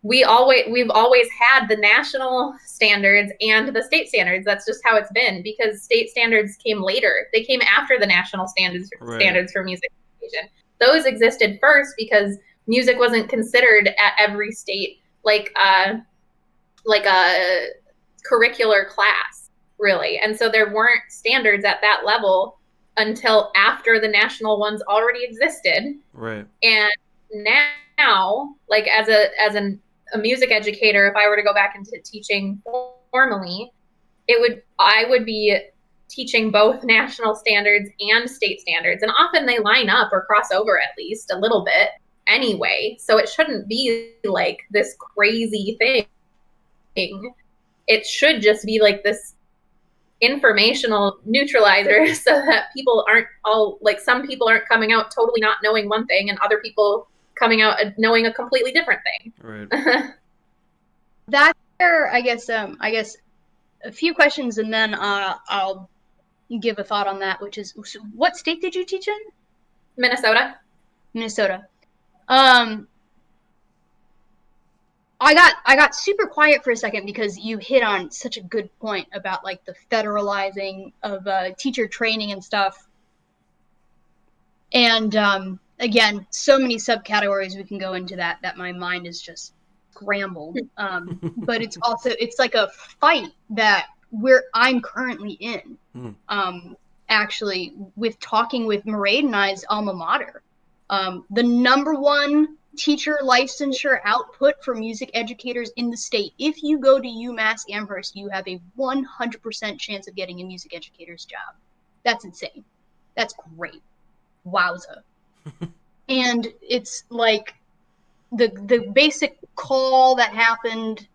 we've always had the national standards and the state standards. That's just how it's been, because state standards came later. They came after the national standards for music education. Those existed first because music wasn't considered at every state like a curricular class, really. And so there weren't standards at that level until after the national ones already existed. Right. And now, like as a music educator, if I were to go back into teaching formally, I would be teaching both national standards and state standards. And often they line up or cross over at least a little bit anyway. So it shouldn't be like this crazy thing. It should just be like this informational neutralizer so that people aren't all like, some people aren't coming out totally not knowing one thing and other people coming out knowing a completely different thing. Right. That's where I guess a few questions, and then I'll give a thought on that, which is, what state did you teach in? Minnesota. I got super quiet for a second because you hit on such a good point about like the federalizing of teacher training and stuff. And again, so many subcategories we can go into that my mind is just scrambled. But it's like a fight that I'm currently in. Actually, with talking with Mairead and I's alma mater. The number one teacher licensure output for music educators in the state. If you go to UMass Amherst, you have a 100% chance of getting a music educator's job. That's insane. That's great. Wowza. And it's like the basic call that happened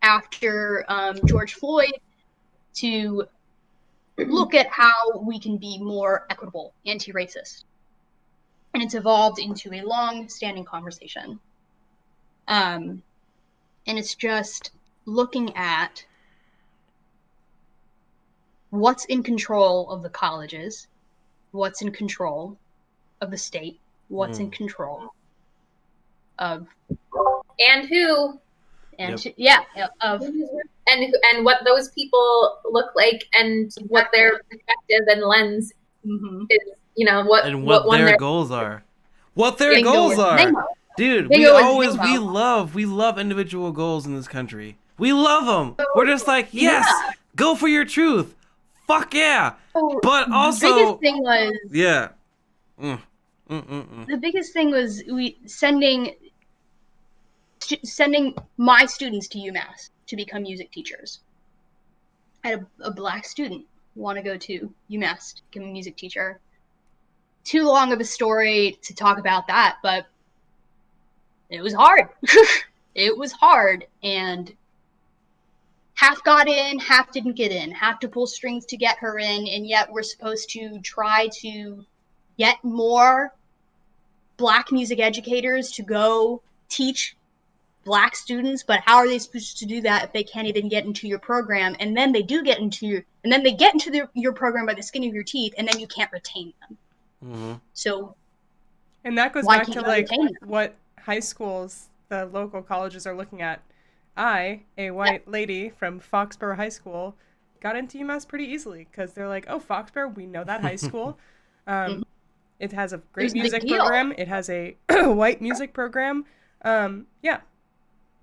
after George Floyd to look at how we can be more equitable, anti-racist. And it's evolved into a long-standing conversation. And it's just looking at what's in control of the colleges, what's in control of the state, what's in control of... And who. And yep. And what those people look like and what their perspective and lens is. You know, what their goals are. What their goals are. Dude, we love individual goals in this country. We love them. We're just like, yes, go for your truth. Fuck yeah. But also the biggest thing was the biggest thing was sending my students to UMass to become music teachers. I had a black student want to go to UMass to become a music teacher. Too long of a story to talk about that, but it was hard. It was hard, and half got in, half didn't get in, half to pull strings to get her in, and yet we're supposed to try to get more black music educators to go teach black students, but how are they supposed to do that if they can't even get into your program? And then they do get into your program by the skin of your teeth, and then you can't retain them. Mm-hmm. So, and that goes back to like what high schools, the local colleges are looking at. I, a white lady from Foxborough High School, got into UMass pretty easily because they're like, oh, Foxborough, we know that high school. It has a great music program. It has a white music program. Yeah.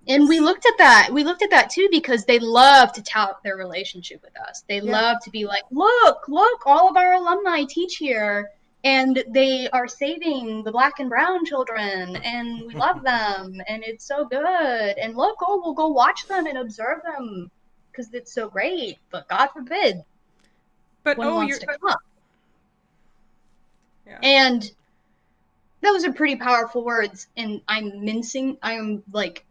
And we looked at that. We looked at that too because they love to tout their relationship with us. They love to be like, look, all of our alumni teach here. And they are saving the black and brown children, and we love them, and it's so good. And look, we'll go watch them and observe them because it's so great. But God forbid, but one wants to come. Yeah. And those are pretty powerful words. And I'm like,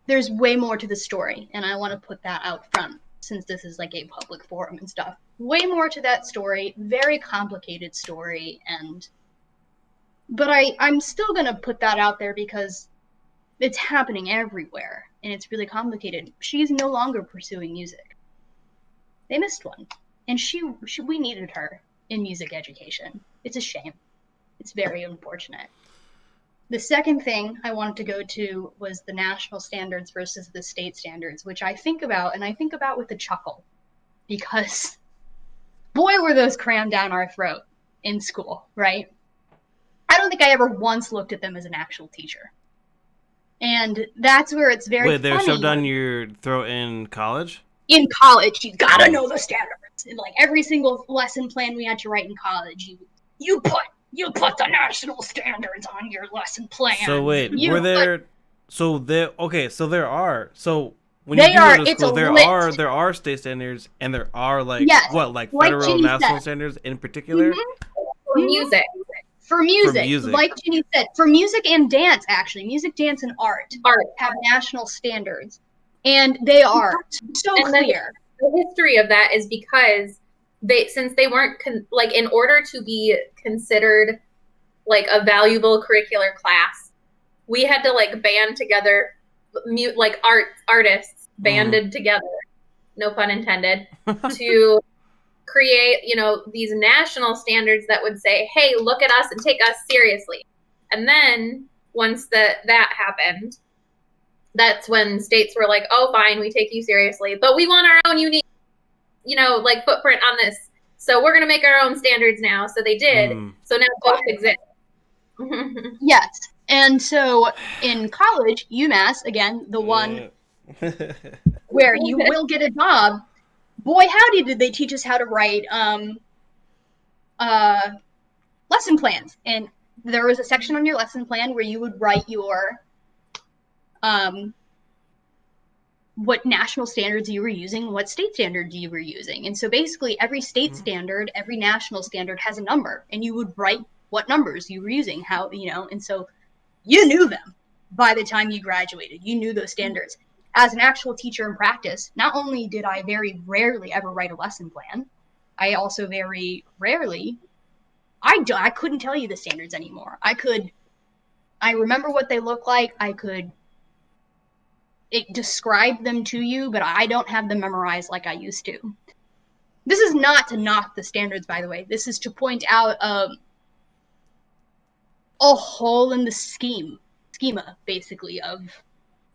there's way more to the story, and I want to put that out front since this is like a public forum and stuff. Way more to that story, very complicated story, but I'm still gonna put that out there because it's happening everywhere and it's really complicated. She's no longer pursuing music. They missed one, and we needed her in music education. It's a shame. It's very unfortunate. The second thing I wanted to go to was the national standards versus the state standards, which I think about with a chuckle, because boy, were those crammed down our throat in school, right? I don't think I ever once looked at them as an actual teacher. And that's where it's very funny. Wait, they're shoved down your throat in college? In college, you gotta know the standards. And like every single lesson plan we had to write in college, you put the national standards on your lesson plan. So wait, when they you are, go to school, there are state standards, and there are like federal national standards in particular. Mm-hmm. For music, like Ginny said, for music and dance, actually, music, dance, and art have national standards, and they are so clear. the history of that is because since they weren't like, in order to be considered like a valuable curricular class, we had to like band together, like artists banded together, no pun intended, to create, you know, these national standards that would say, hey, look at us and take us seriously. And then once that happened, that's when states were like, oh, fine, we take you seriously, but we want our own unique, you know, like footprint on this. So we're going to make our own standards now. So they did. So now both exist. Yes. And so in college, UMass, again, the one where you will get a job, boy, howdy, did they teach us how to write lesson plans. And there was a section on your lesson plan where you would write your what national standards you were using, what state standards you were using. And so basically every state standard, every national standard has a number, and you would write what numbers you were using, how, you know, and so you knew them by the time you graduated. You knew those standards. As an actual teacher in practice, not only did I very rarely ever write a lesson plan, I also very rarely, I couldn't tell you the standards anymore. I remember what they look like. I could describe them to you, but I don't have them memorized like I used to. This is not to knock the standards, by the way. This is to point out a hole in the schema, basically, of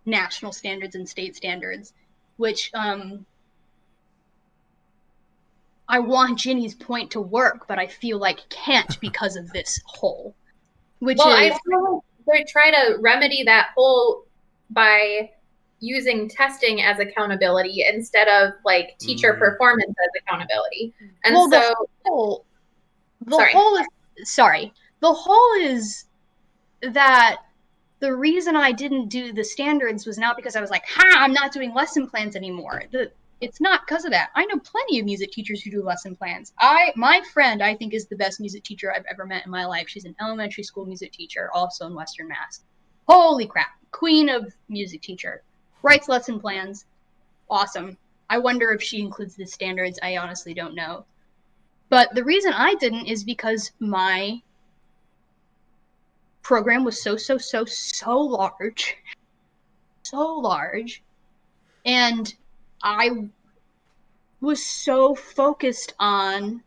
national standards and state standards, which I want Ginny's point to work, but I feel like it can't because of this hole. I feel like they try to remedy that hole by using testing as accountability instead of like teacher performance as accountability. And the hole is that the reason I didn't do the standards was not because I was like, I'm not doing lesson plans anymore. It's not because of that. I know plenty of music teachers who do lesson plans. My friend, I think, is the best music teacher I've ever met in my life. She's an elementary school music teacher, also in Western Mass. Holy crap. Queen of music teacher. Writes lesson plans. Awesome. I wonder if she includes the standards. I honestly don't know. But the reason I didn't is because my program was so large. So large. And I was so focused on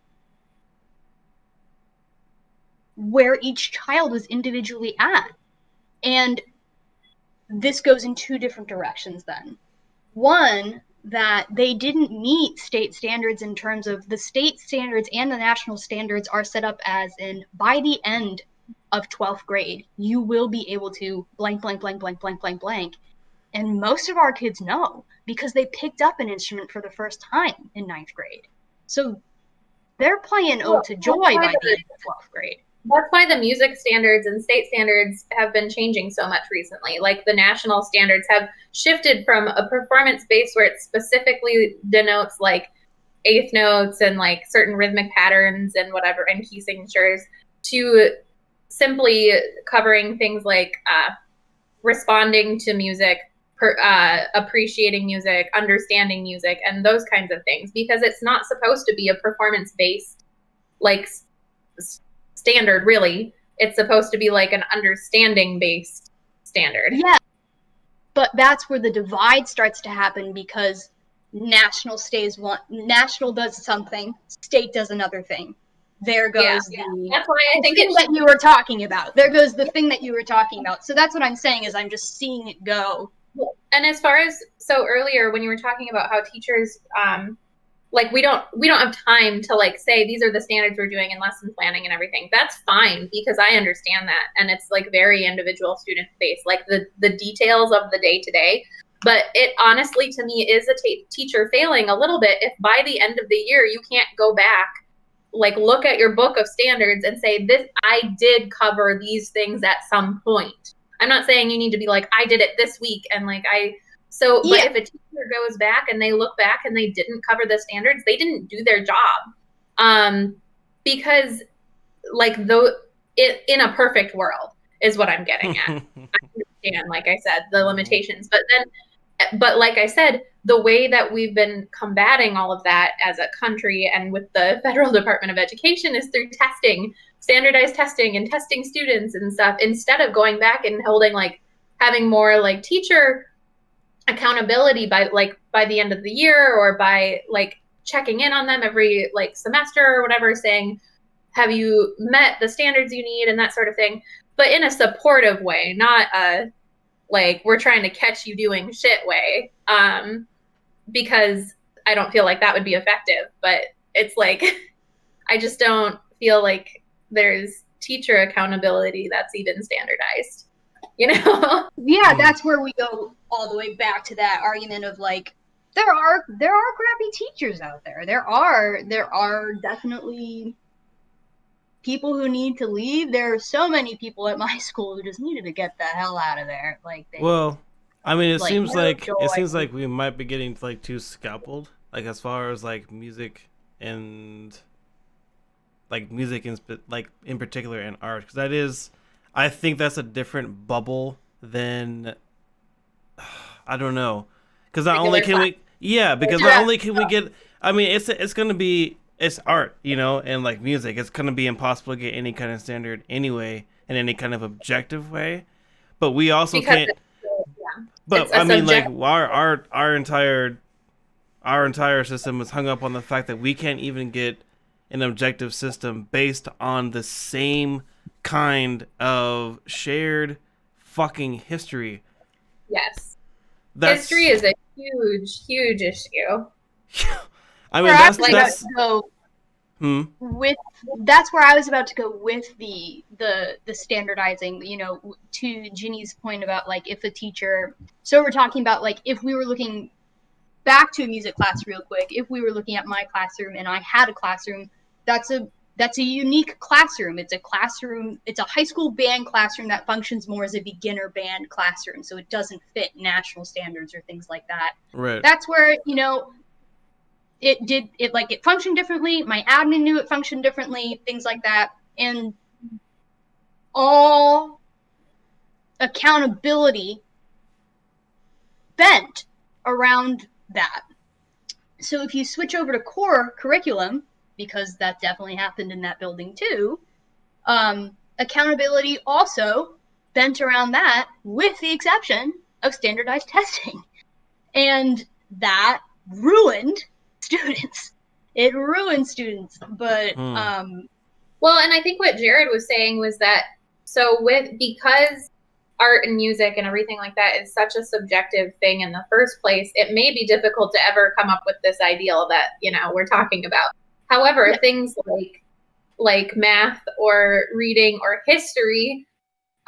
where each child was individually at. And this goes in two different directions then. One, that they didn't meet state standards in terms of the state standards and the national standards are set up as in by the end of 12th grade, you will be able to blank, blank, blank, blank, blank, blank, blank. And most of our kids know because they picked up an instrument for the first time in 9th grade. So they're playing Ode to Joy by the end of 12th grade. That's why the music standards and state standards have been changing so much recently. Like the national standards have shifted from a performance base where it specifically denotes like eighth notes and like certain rhythmic patterns and whatever and key signatures to simply covering things like responding to music, appreciating music, understanding music, and those kinds of things, because it's not supposed to be a performance-based like standard, really. It's supposed to be like an understanding-based standard. Yeah, but that's where the divide starts to happen because national does something, state does another thing. There goes that's why I think that you were talking about. There goes the thing that you were talking about. So that's what I'm saying is I'm just seeing it go. And as far as earlier when you were talking about how teachers like we don't have time to like say these are the standards we're doing in lesson planning and everything. That's fine because I understand that, and it's like very individual student based, like the details of the day to day. But it honestly to me is a teacher failing a little bit if by the end of the year you can't go back, like look at your book of standards and say this, I did cover these things at some point. I'm not saying you need to be like, I did it this week and like but if a teacher goes back and they look back and they didn't cover the standards, they didn't do their job. Because like in a perfect world is what I'm getting at. I understand, like I said, the limitations, but then But like I said, the way that we've been combating all of that as a country and with the federal Department of Education is through testing, standardized testing and testing students and stuff, instead of going back and holding like having more like teacher accountability by the end of the year, or by like checking in on them every like semester or whatever, saying, have you met the standards you need and that sort of thing, but in a supportive way, not a like we're trying to catch you doing shit way, because I don't feel like that would be effective. But it's like I just don't feel like there's teacher accountability that's even standardized, you know? Yeah, that's where we go all the way back to that argument of like there are crappy teachers out there. There are definitely people who need to leave. There are so many people at my school who just needed to get the hell out of there. Like, Well, I mean, it like, seems no like joy. we might be getting like too scalpeled, like as far as like music and like in particular and art, because that is, I think that's a different bubble than I don't know, because not only Regular can we, yeah, because not only can we get, I mean, it's gonna be, it's art, you know, and like music, it's gonna be impossible to get any kind of standard anyway in any kind of objective way. But we also Because can't. yeah, But it's a I mean, like subject- our entire system is hung up on the fact that we can't even get an objective system based on the same kind of shared fucking history. yes, That's, history is a huge issue. I mean, Where I was like- about that's to go hmm. with that's where I was about to go with the standardizing, you know, to Ginny's point about like if a teacher, so we're talking about like if we were looking back to a music class real quick, if we were looking at my classroom and I had a classroom, that's a unique classroom. It's a high school band classroom that functions more as a beginner band classroom, so it doesn't fit national standards or things like that. Right. That's where, you know, it functioned differently. My admin knew it functioned differently, things like that. And all accountability bent around that. So if you switch over to core curriculum, because that definitely happened in that building too, accountability also bent around that, with the exception of standardized testing. And that ruined students. It ruined students. But well, and I think what Jared was saying was that because art and music and everything like that is such a subjective thing in the first place, it may be difficult to ever come up with this ideal that, you know, we're talking about. However, things like math or reading or history,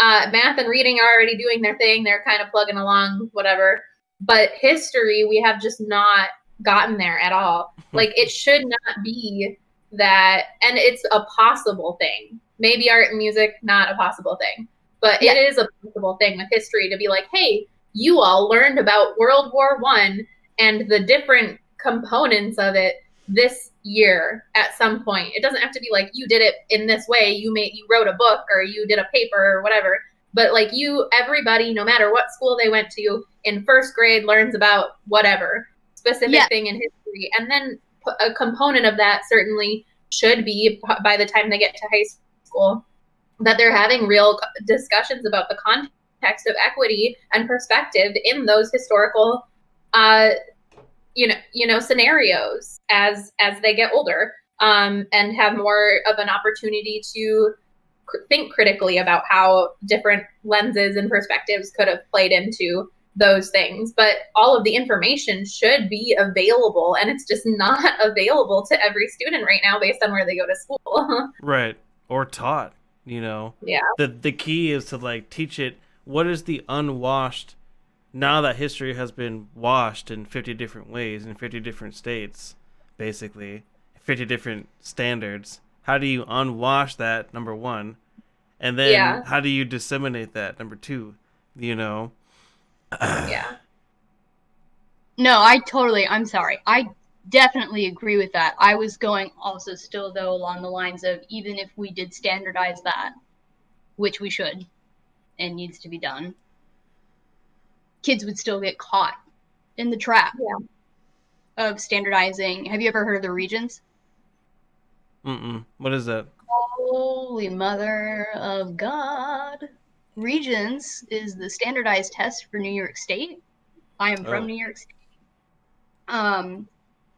math and reading are already doing their thing. They're kind of plugging along, whatever. But history, we have just not gotten there at all. Like, it should not be that, and it's a possible thing. Maybe art and music, not a possible thing. But it is a possible thing with history to be like, hey, you all learned about World War I and the different components of it this year at some point. It doesn't have to be like you did it in this way. You wrote a book or you did a paper or whatever. But like everybody, no matter what school they went to, in first grade learns about whatever specific thing in history. And then a component of that certainly should be, by the time they get to high school, that they're having real discussions about the context of equity and perspective in those historical, scenarios as they get older, and have more of an opportunity to think critically about how different lenses and perspectives could have played into those things. But all of the information should be available, and it's just not available to every student right now based on where they go to school. Right. Or taught, you know. Yeah. The key is to like teach it what is the unwashed, now that history has been washed in 50 different ways in 50 different states, basically 50 different standards. How do you unwash that, number one? And then how do you disseminate that, number two? You know? Yeah. No, I'm sorry. I definitely agree with that. I was going also still, though, along the lines of even if we did standardize that, which we should and needs to be done, kids would still get caught in the trap Yeah. of standardizing. Have you ever heard of the regions? What is that? Holy Mother of God. Regions is the standardized test for New York State. I am from New York State.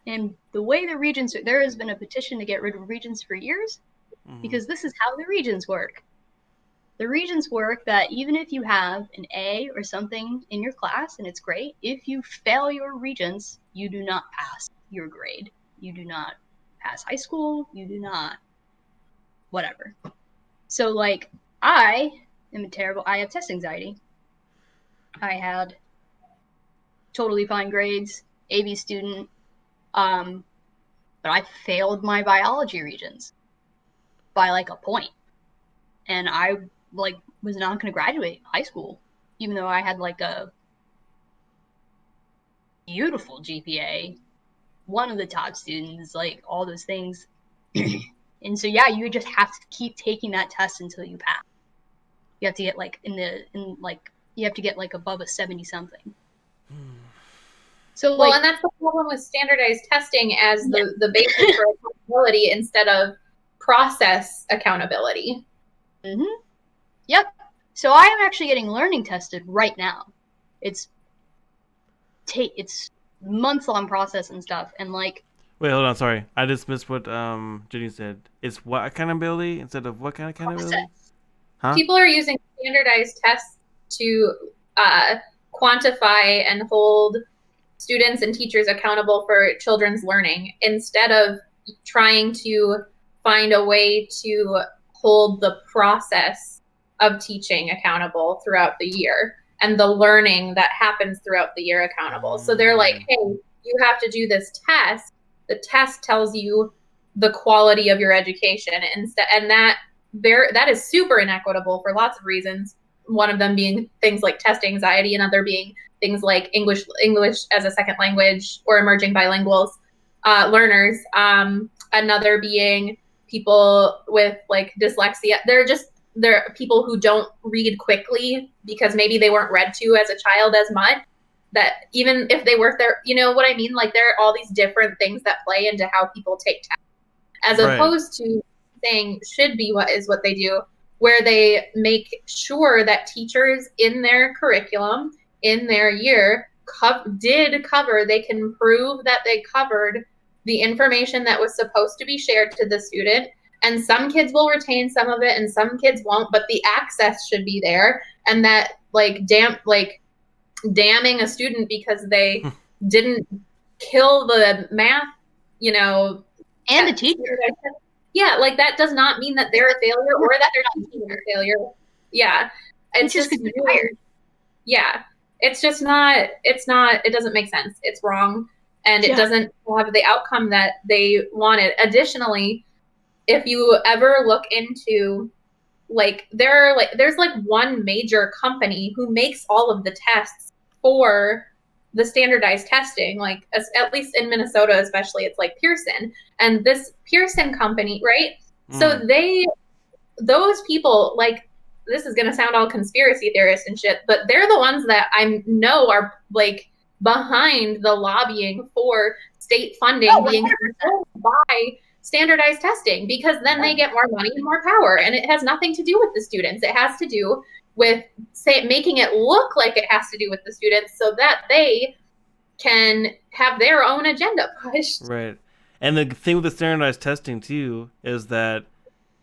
And the way the regions, there has been a petition to get rid of regions for years, because this is how the regions work. The regions work that even if you have an A or something in your class and it's great, if you fail your regions, you do not pass your grade. You do not pass high school. You do not whatever. So, like, I have test anxiety. I had totally fine grades, AB student, but I failed my biology regions by like a point. And I like was not going to graduate high school, even though I had like a beautiful GPA, one of the top students, like all those things. And so, yeah, you just have to keep taking that test until you pass. You have to get like you have to get like above a 70 something. So, well, and that's the problem with standardized testing as the basis for accountability instead of process accountability. Mm-hmm. Yep. So I am actually getting learning tested right now. It's months-long process and stuff, and like. Wait, hold on. Sorry, I just missed what Jenny said. It's what accountability instead of what kind of accountability? Process. Huh? People are using standardized tests to quantify and hold students and teachers accountable for children's learning instead of trying to find a way to hold the process of teaching accountable throughout the year and the learning that happens throughout the year accountable. So they're like, hey, you have to do this test. The test tells you the quality of your education, and that is super inequitable for lots of reasons. One of them being things like test anxiety, another being things like English as a second language or emerging bilinguals learners. Another being people with like dyslexia. They're people who don't read quickly because maybe they weren't read to as a child as much. That even if they work there, you know what I mean? Like there are all these different things that play into how people take tests, as opposed to saying should be what they do, where they make sure that teachers in their curriculum, in their year, they can prove that they covered the information that was supposed to be shared to the student. And some kids will retain some of it and some kids won't, but the access should be there. And that damning a student because they didn't kill the math, and the teacher. Yeah, like that does not mean that they're a failure or that they're not a failure. Yeah. It's just tired. Yeah. It doesn't make sense. It's wrong. And it doesn't have the outcome that they wanted. Additionally, if you ever look into there's one major company who makes all of the tests for the standardized testing, like at least in Minnesota, especially, it's like Pearson. And this Pearson company, right? So those people, like, this is going to sound all conspiracy theorist and shit, but they're the ones that I know are like behind the lobbying for state funding being controlled by standardized testing, because then they get more money and more power. And it has nothing to do with the students. It has to do with making it look like it has to do with the students so that they can have their own agenda pushed. Right. And the thing with the standardized testing too is that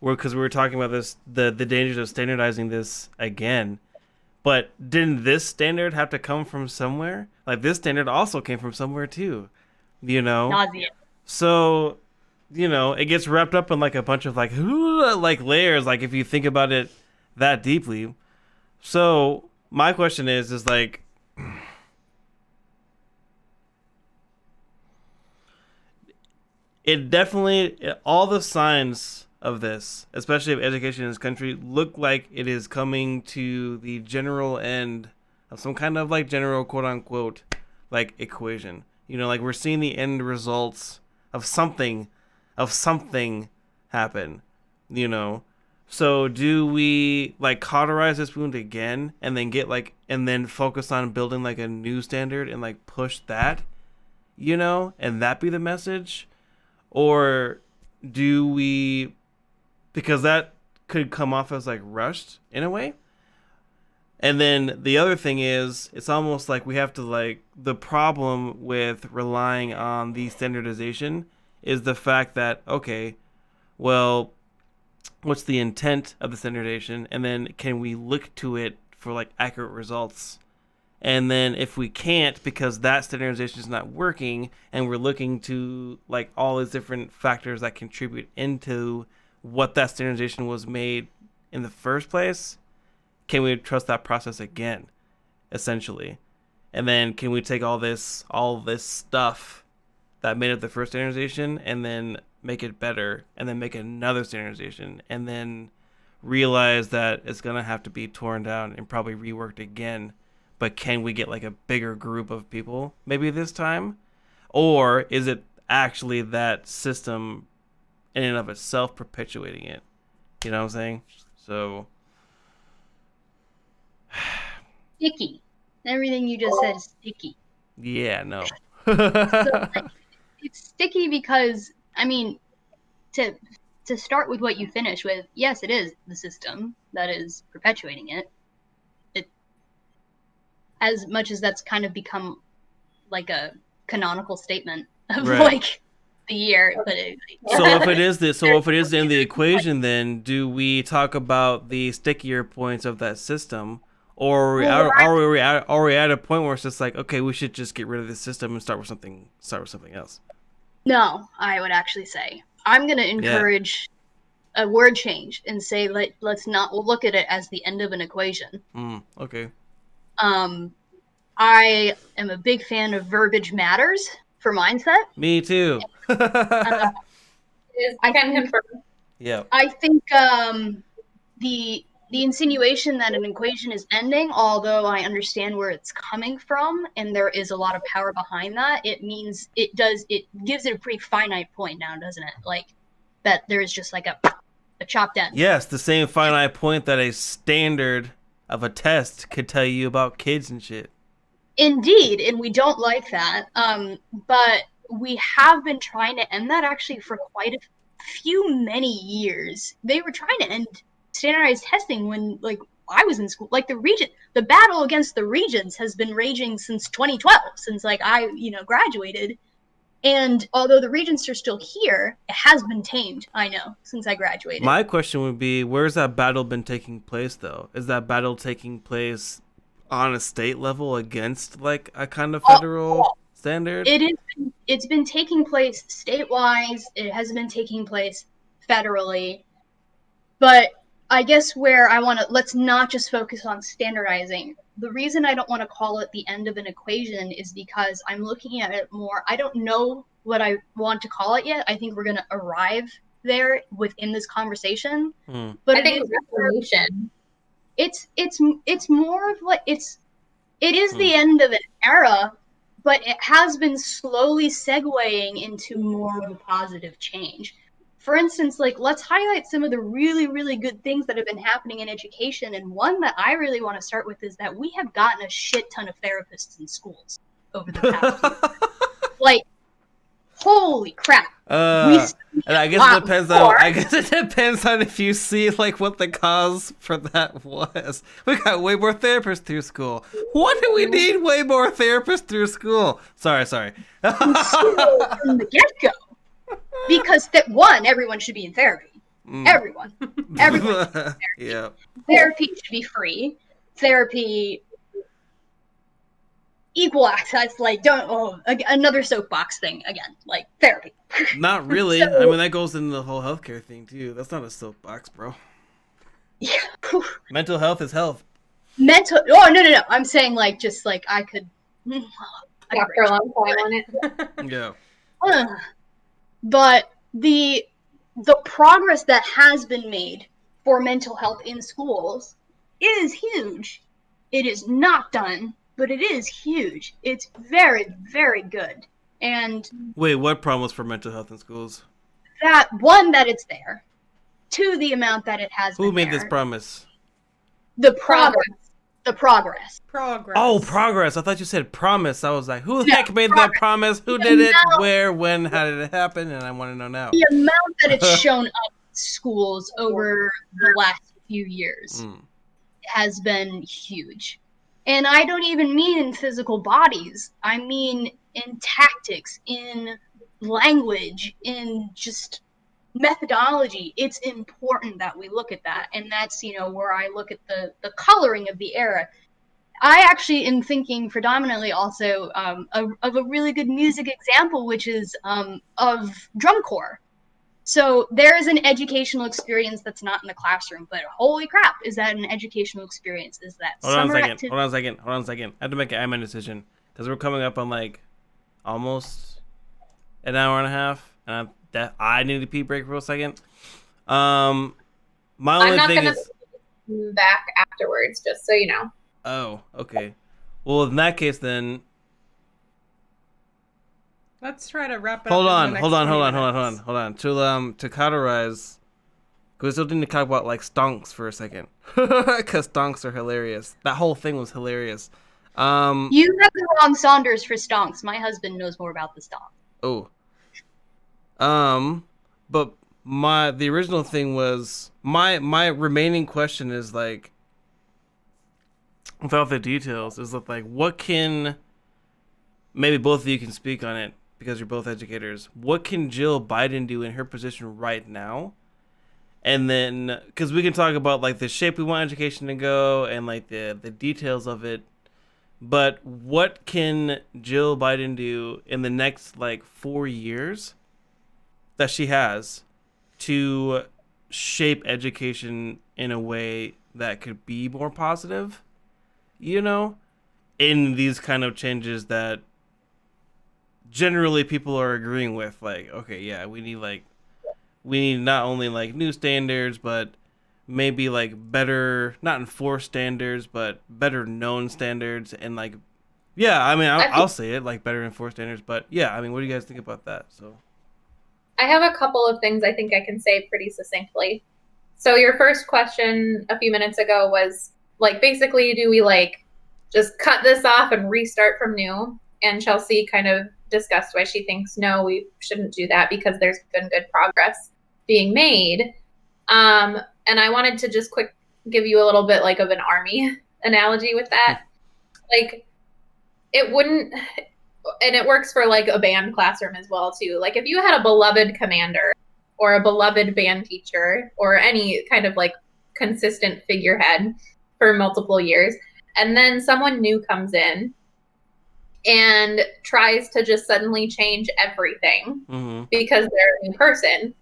because we were talking about this, the dangers of standardizing this again. But didn't this standard have to come from somewhere? Like this standard also came from somewhere too, Nausea. So, it gets wrapped up in like a bunch of like layers. Like if you think about it that deeply. So my question is like, it definitely, all the signs of this, especially of education in this country, look like it is coming to the general end of some kind of like general quote unquote like equation. Like we're seeing the end results of something happen, So do we like cauterize this wound again and then and then focus on building like a new standard and like push that, and that be the message? Or do we, because that could come off as like rushed in a way? And then the other thing is, it's almost like we have to like, the problem with relying on the standardization is the fact that, okay, well, what's the intent of the standardization? And then can we look to it for like accurate results? And then if we can't, because that standardization is not working, and we're looking to like all these different factors that contribute into what that standardization was made in the first place, can we trust that process again, essentially? And then can we take all this stuff that made up the first standardization and then make it better, and then make another standardization, and then realize that it's going to have to be torn down and probably reworked again? But can we get like a bigger group of people maybe this time? Or is it actually that system in and of itself perpetuating it? You know what I'm saying? So Sticky. Everything you just said is sticky. yeah, no. So, like, it's sticky because, I mean, to start with what you finish with, yes, it is the system that is perpetuating it. As much as that's kind of become like a canonical statement of like the year, but so if it is in the equation, then do we talk about the stickier points of that system, or are we at a point where it's just like, okay, we should just get rid of this system and start with something else? No, I would actually say I'm going to encourage a word change and say let's not look at it as the end of an equation. Okay. I am a big fan of verbiage matters for mindset. Me too. I can confirm. Yeah. I think the insinuation that an equation is ending, although I understand where it's coming from, and there is a lot of power behind that, it means it gives it a pretty finite point now, doesn't it? Like that there is just like a chopped end. Yes, the same finite point that a standard of a test could tell you about kids and shit. Indeed, and we don't like that. But we have been trying to end that actually for quite many years. They were trying to end standardized testing when like I was in school. Like the battle against the regions has been raging since 2012, since like I graduated. And although the regions are still here, it has been tamed, I know, since I graduated. My question would be, where's that battle been taking place, though? Is that battle taking place on a state level against, like, a kind of federal standard? It's been taking place state-wise. It hasn't been taking place federally. But I guess where I want to, let's not just focus on standardizing. The reason I don't want to call it the end of an equation is because I'm looking at it more. I don't know what I want to call it yet. I think we're going to arrive there within this conversation. But I think reformation. It's more of like it is the end of an era, but it has been slowly segueing into more of a positive change. For instance, like, let's highlight some of the really, really good things that have been happening in education. And one that I really want to start with is that we have gotten a shit ton of therapists in schools over the past year. Like, holy crap. And I guess it depends on. I guess it depends on if you see like what the cause for that was. We got way more therapists through school. What do we need way more therapists through school? Sorry. From the get-go. Because everyone should be in therapy. Everyone should be in therapy. Yeah. Therapy should be free. Therapy, equal access. Like, another soapbox thing again. Like, therapy. Not really. I mean, that goes into the whole healthcare thing too. That's not a soapbox, bro. Yeah. Mental health is health. Oh, no. I'm saying like just like I could. After a long time on it. Yeah. But the progress that has been made for mental health in schools is huge. It is not done, but it is huge. It's very, very good. And wait, what problem was for mental health in schools? That it's there. to the amount that it has Who been made there. this promise? The progress. The progress. Progress. Oh, progress. I thought you said promise. I was like, who the No, heck made that promise? Who did it? Where? When? How did it happen? And I want to know now. The amount that it's shown up in schools over the last few years has been huge. And I don't even mean in physical bodies. I mean in tactics, in language, in just methodology. It's important that we look at that. And that's, where I look at the coloring of the era. I actually am thinking predominantly also of a really good music example, which is of drum corps. So there is an educational experience that's not in the classroom, but holy crap, is that an educational experience? Is that Hold on summer a second. activity? Hold on a second. I have to make an admin decision because we're coming up on like almost an hour and a half, and I need a pee break for a second. My only I'm not thing gonna is be back afterwards, just so you know. Oh, okay. Well, in that case, then Let's try to wrap it hold up. on. To cauterize, because we still need to talk about like stonks for a second, because stonks are hilarious. That whole thing was hilarious. You have the wrong Saunders for stonks. My husband knows more about the stonk. But the original thing was my remaining question is like, without the details, is like what can, maybe both of you can speak on it because you're both educators. What can Jill Biden do in her position right now? And then, because we can talk about like the shape we want education to go and like the details of it. But what can Jill Biden do in the next like 4 years that she has to shape education in a way that could be more positive? In these kind of changes that generally people are agreeing with, like, okay, yeah, we need not only like new standards, but maybe like better, not enforced standards, but better known standards. And like, yeah, I mean, I'll say it, like better enforced standards, but yeah, I mean, what do you guys think about that? So I have a couple of things I think I can say pretty succinctly. So your first question a few minutes ago was like, basically, do we like just cut this off and restart from new? And Chelsea kind of discussed why she thinks, no, we shouldn't do that because there's been good progress being made. And I wanted to just give you a little bit like of an army analogy with that. Like it wouldn't, and it works for like a band classroom as well too. Like if you had a beloved commander or a beloved band teacher or any kind of like consistent figurehead for multiple years, and then someone new comes in and tries to just suddenly change everything because they're a new person,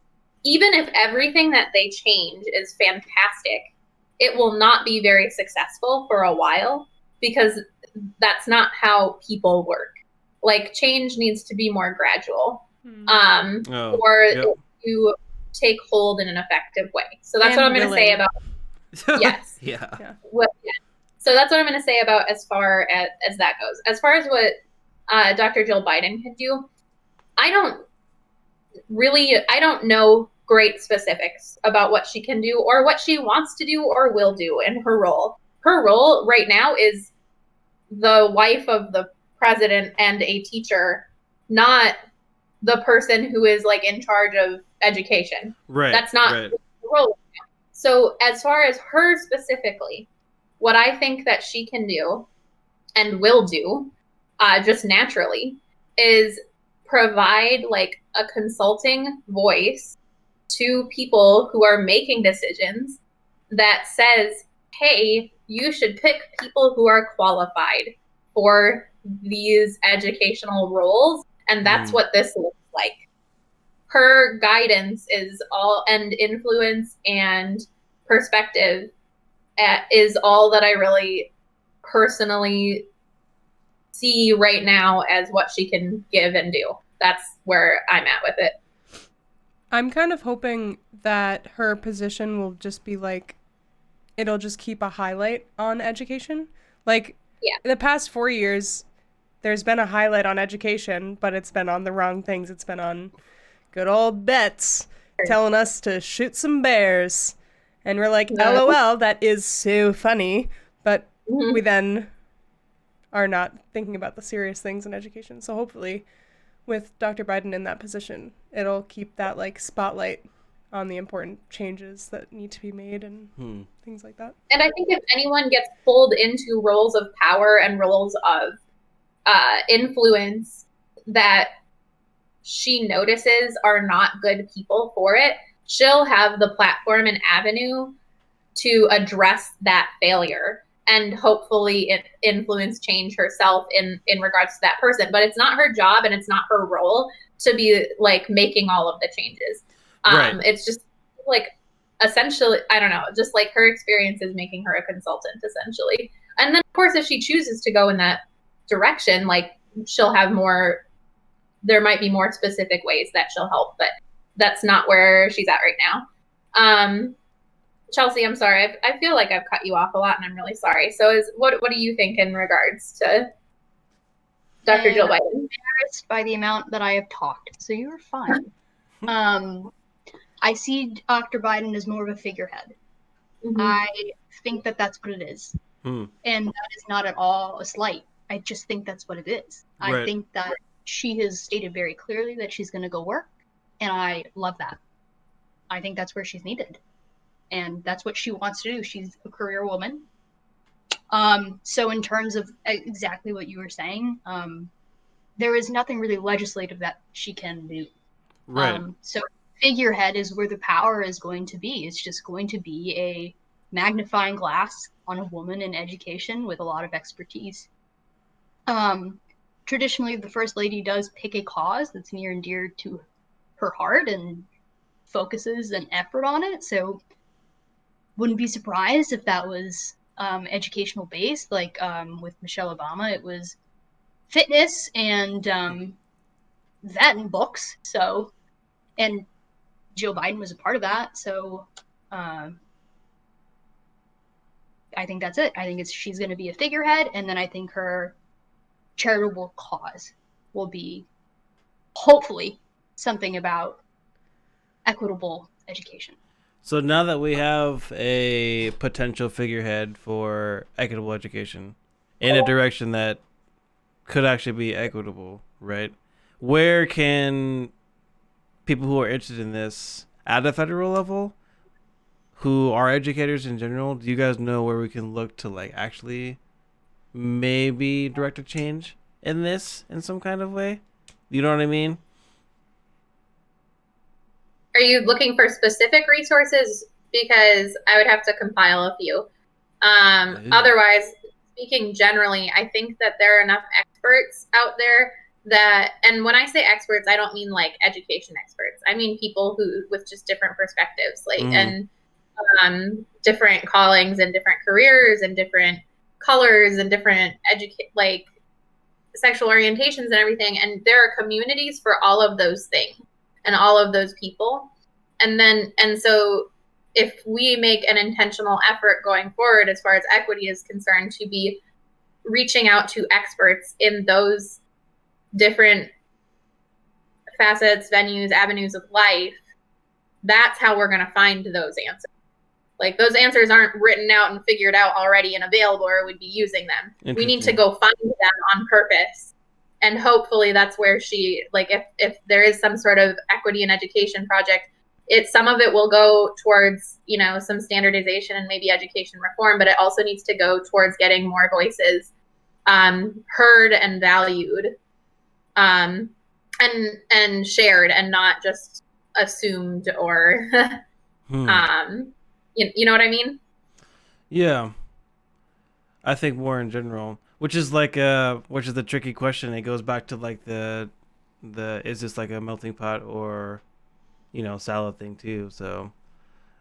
even if everything that they change is fantastic, it will not be very successful for a while because that's not how people work. Like change needs to be more gradual it to take hold in an effective way. So that's what I'm going to say about yes. Yeah. So that's what I'm going to say about as far as that goes. As far as what Dr. Jill Biden could do, I don't know great specifics about what she can do or what she wants to do or will do in her role. Her role right now is the wife of the president and a teacher, not the person who is like in charge of education. Right. That's not the role. So as far as her specifically, what I think that she can do and will do just naturally is provide like a consulting voice to people who are making decisions that says, hey, you should pick people who are qualified for these educational roles. And that's what this looks like. Her guidance is all, and influence and perspective is all that I really personally see right now as what she can give and do. That's where I'm at with it. I'm kind of hoping that her position will just be like, it'll just keep a highlight on education. Like, the past 4 years, there's been a highlight on education, but it's been on the wrong things. It's been on good old bets. telling us to shoot some bears. And we're like, No. LOL, that is so funny. But Mhm. we then are not thinking about the serious things in education. So hopefully with Dr. Biden in that position, it'll keep that like spotlight on the important changes that need to be made and things like that. And I think if anyone gets pulled into roles of power and roles of influence that she notices are not good people for it, she'll have the platform and avenue to address that failure and hopefully influence change herself in regards to that person. But it's not her job and it's not her role to be like making all of the changes. Right. It's just like essentially, I don't know, just like her experience is making her a consultant essentially. And then of course, if she chooses to go in that direction, like she'll have more, there might be more specific ways that she'll help, but that's not where she's at right now. Chelsea, I'm sorry. I feel like I've cut you off a lot, and I'm really sorry. So, what do you think in regards to Dr. Jill Biden? I'm embarrassed by the amount that I have talked, so you're fine. I see Dr. Biden as more of a figurehead. Mm-hmm. I think that that's what it is, and that is not at all a slight. I just think that's what it is. Right. I think that she has stated very clearly that she's going to go work, and I love that. I think that's where she's needed. And that's what she wants to do. She's a career woman. So in terms of exactly what you were saying, there is nothing really legislative that she can do. Right. So figurehead is where the power is going to be. It's just going to be a magnifying glass on a woman in education with a lot of expertise. Traditionally, the First Lady does pick a cause that's near and dear to her heart and focuses an effort on it. So wouldn't be surprised if that was educational based, like with Michelle Obama, it was fitness and that and books. So, and Joe Biden was a part of that. So, I think that's it. I think she's going to be a figurehead, and then I think her charitable cause will be hopefully something about equitable education. So now that we have a potential figurehead for equitable education in a direction that could actually be equitable, right? Where can people who are interested in this at a federal level, who are educators in general, do you guys know where we can look to like actually maybe direct a change in this in some kind of way? You know what I mean? Are you looking for specific resources? Because I would have to compile a few. Otherwise, speaking generally, I think that there are enough experts out there that, and when I say experts, I don't mean like education experts. I mean people who with just different perspectives, like and different callings and different careers and different colors and different like sexual orientations and everything. And there are communities for all of those things and all of those people. And so if we make an intentional effort going forward, as far as equity is concerned, to be reaching out to experts in those different facets, venues, avenues of life, that's how we're going to find those answers. Like those answers aren't written out and figured out already and available, or we'd be using them. We need to go find them on purpose. And hopefully that's where she, like, if there is some sort of equity in education project, some of it will go towards, you know, some standardization and maybe education reform, but it also needs to go towards getting more voices heard and valued, and shared, and not just assumed or, you know what I mean? Yeah. I think more in general, which is the tricky question. It goes back to like the is this like a melting pot or, you know, salad thing too. So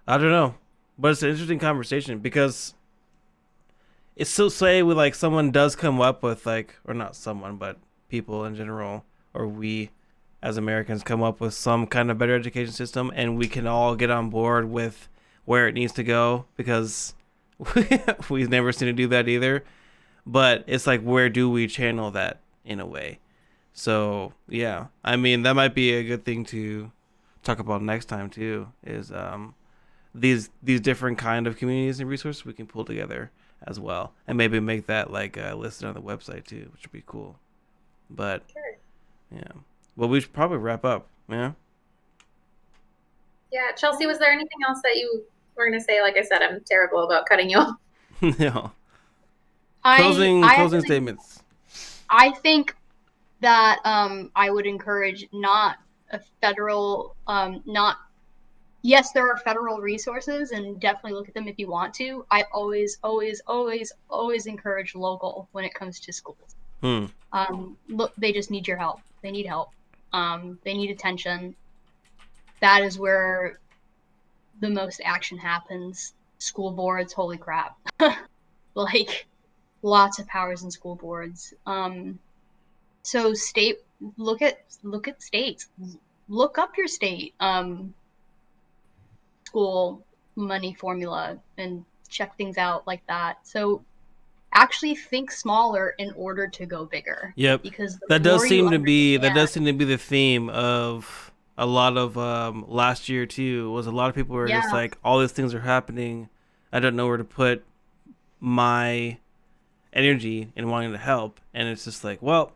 I don't know, but it's an interesting conversation because it's so, say with like someone does come up with like, or not someone, but people in general, or we as Americans come up with some kind of better education system, and we can all get on board with where it needs to go, because we've never seen it do that either. But it's like, where do we channel that in a way? So yeah, I mean, that might be a good thing to talk about next time too is these different kind of communities and resources we can pull together as well, and maybe make that like listed on the website too, which would be cool. But yeah, well, we should probably wrap up. Yeah. Yeah, Chelsea, was there anything else that you were gonna say? Like I said, I'm terrible about cutting you off. No. I Closing statements. I think that I would encourage not a federal, yes, there are federal resources, and definitely look at them if you want to. I always encourage local when it comes to schools. Look, they just need your help. They need help. They need attention. That is where the most action happens. School boards, holy crap. Like, lots of powers in school boards. So look at states. Look up your state school money formula and check things out like that. So actually think smaller in order to go bigger. Yep. Because that does seem to be the theme of a lot of last year too. Was a lot of people were just like, all these things are happening. I don't know where to put my energy in wanting to help, and it's just like, well,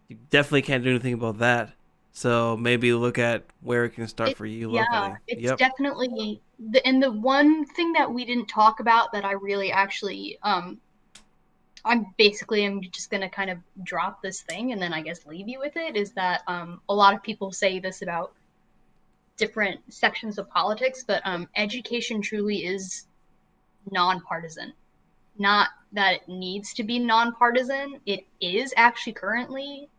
you definitely can't do anything about that. So maybe look at where it can start for you locally. Yeah, it's definitely the one thing that we didn't talk about that I really actually I'm just gonna kind of drop this thing and then I guess leave you with it, is that a lot of people say this about different sections of politics, but education truly is nonpartisan. Not that it needs to be nonpartisan. It is actually currently,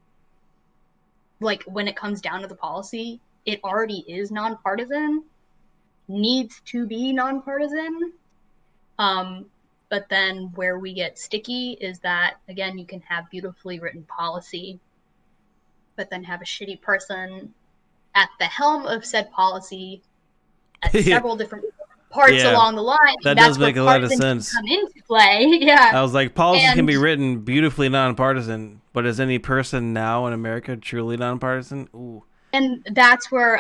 like, when it comes down to the policy, it already is nonpartisan. Needs to be nonpartisan. But then where we get sticky is that, again, you can have beautifully written policy, but then have a shitty person at the helm of said policy at several different parts along the line. That does make a lot of sense. Come into play. Yeah. I was like, policy can be written beautifully nonpartisan, but is any person now in America truly nonpartisan? Ooh. And that's where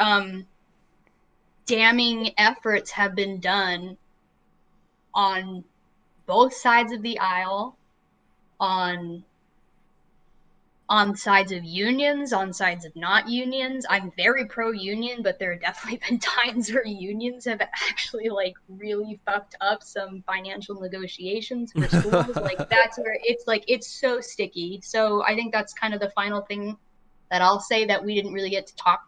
damning efforts have been done on both sides of the aisle, on sides of unions, on sides of not unions. I'm very pro-union, but there have definitely been times where unions have actually like really fucked up some financial negotiations for schools. Like, that's where it's like, it's so sticky. So I think that's kind of the final thing that I'll say that we didn't really get to talk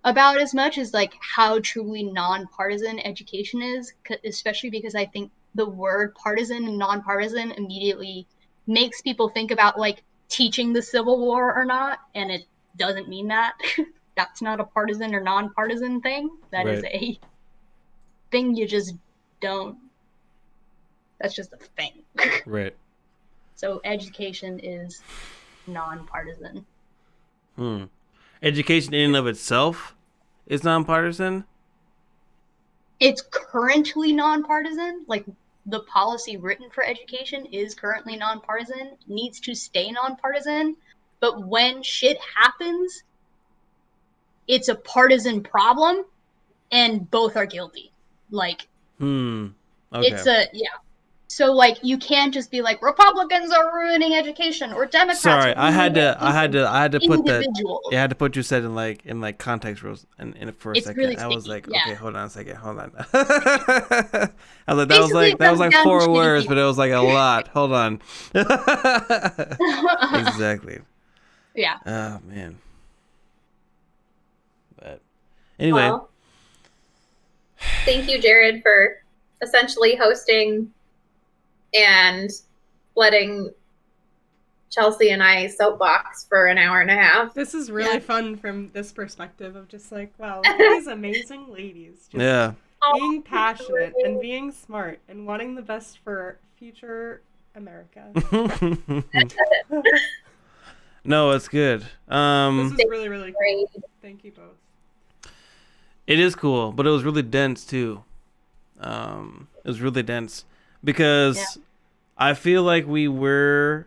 about as much, is like how truly nonpartisan education is, especially because I think the word partisan and nonpartisan immediately makes people think about like teaching the Civil War or not, and it doesn't mean that. That's not a partisan or nonpartisan thing. That is a thing you just don't. That's just a thing. Right. So education is nonpartisan. Education in and of itself is nonpartisan? It's currently nonpartisan. Like, the policy written for education is currently nonpartisan, needs to stay nonpartisan, but when shit happens, it's a partisan problem, and both are guilty. Like, okay. It's So like, you can't just be like, Republicans are ruining education or Democrats. Sorry, I had to put that. Yeah, I had to put you said in like context rules and for a it's second. really I was sticky, like, okay, hold on a second, hold on. I was like, that was like 4 words, but it was like a lot. Hold on. Exactly. Yeah. Oh man. But anyway. Well, thank you, Jared, for essentially hosting and letting Chelsea and I soapbox for an hour and a half. This is really fun from this perspective of just like, wow, look at these amazing ladies. Just being passionate and being smart and wanting the best for future America. No, it's good. This is really, really cool. Thank you both. It is cool, but it was really dense too. It was really dense because I feel like we were.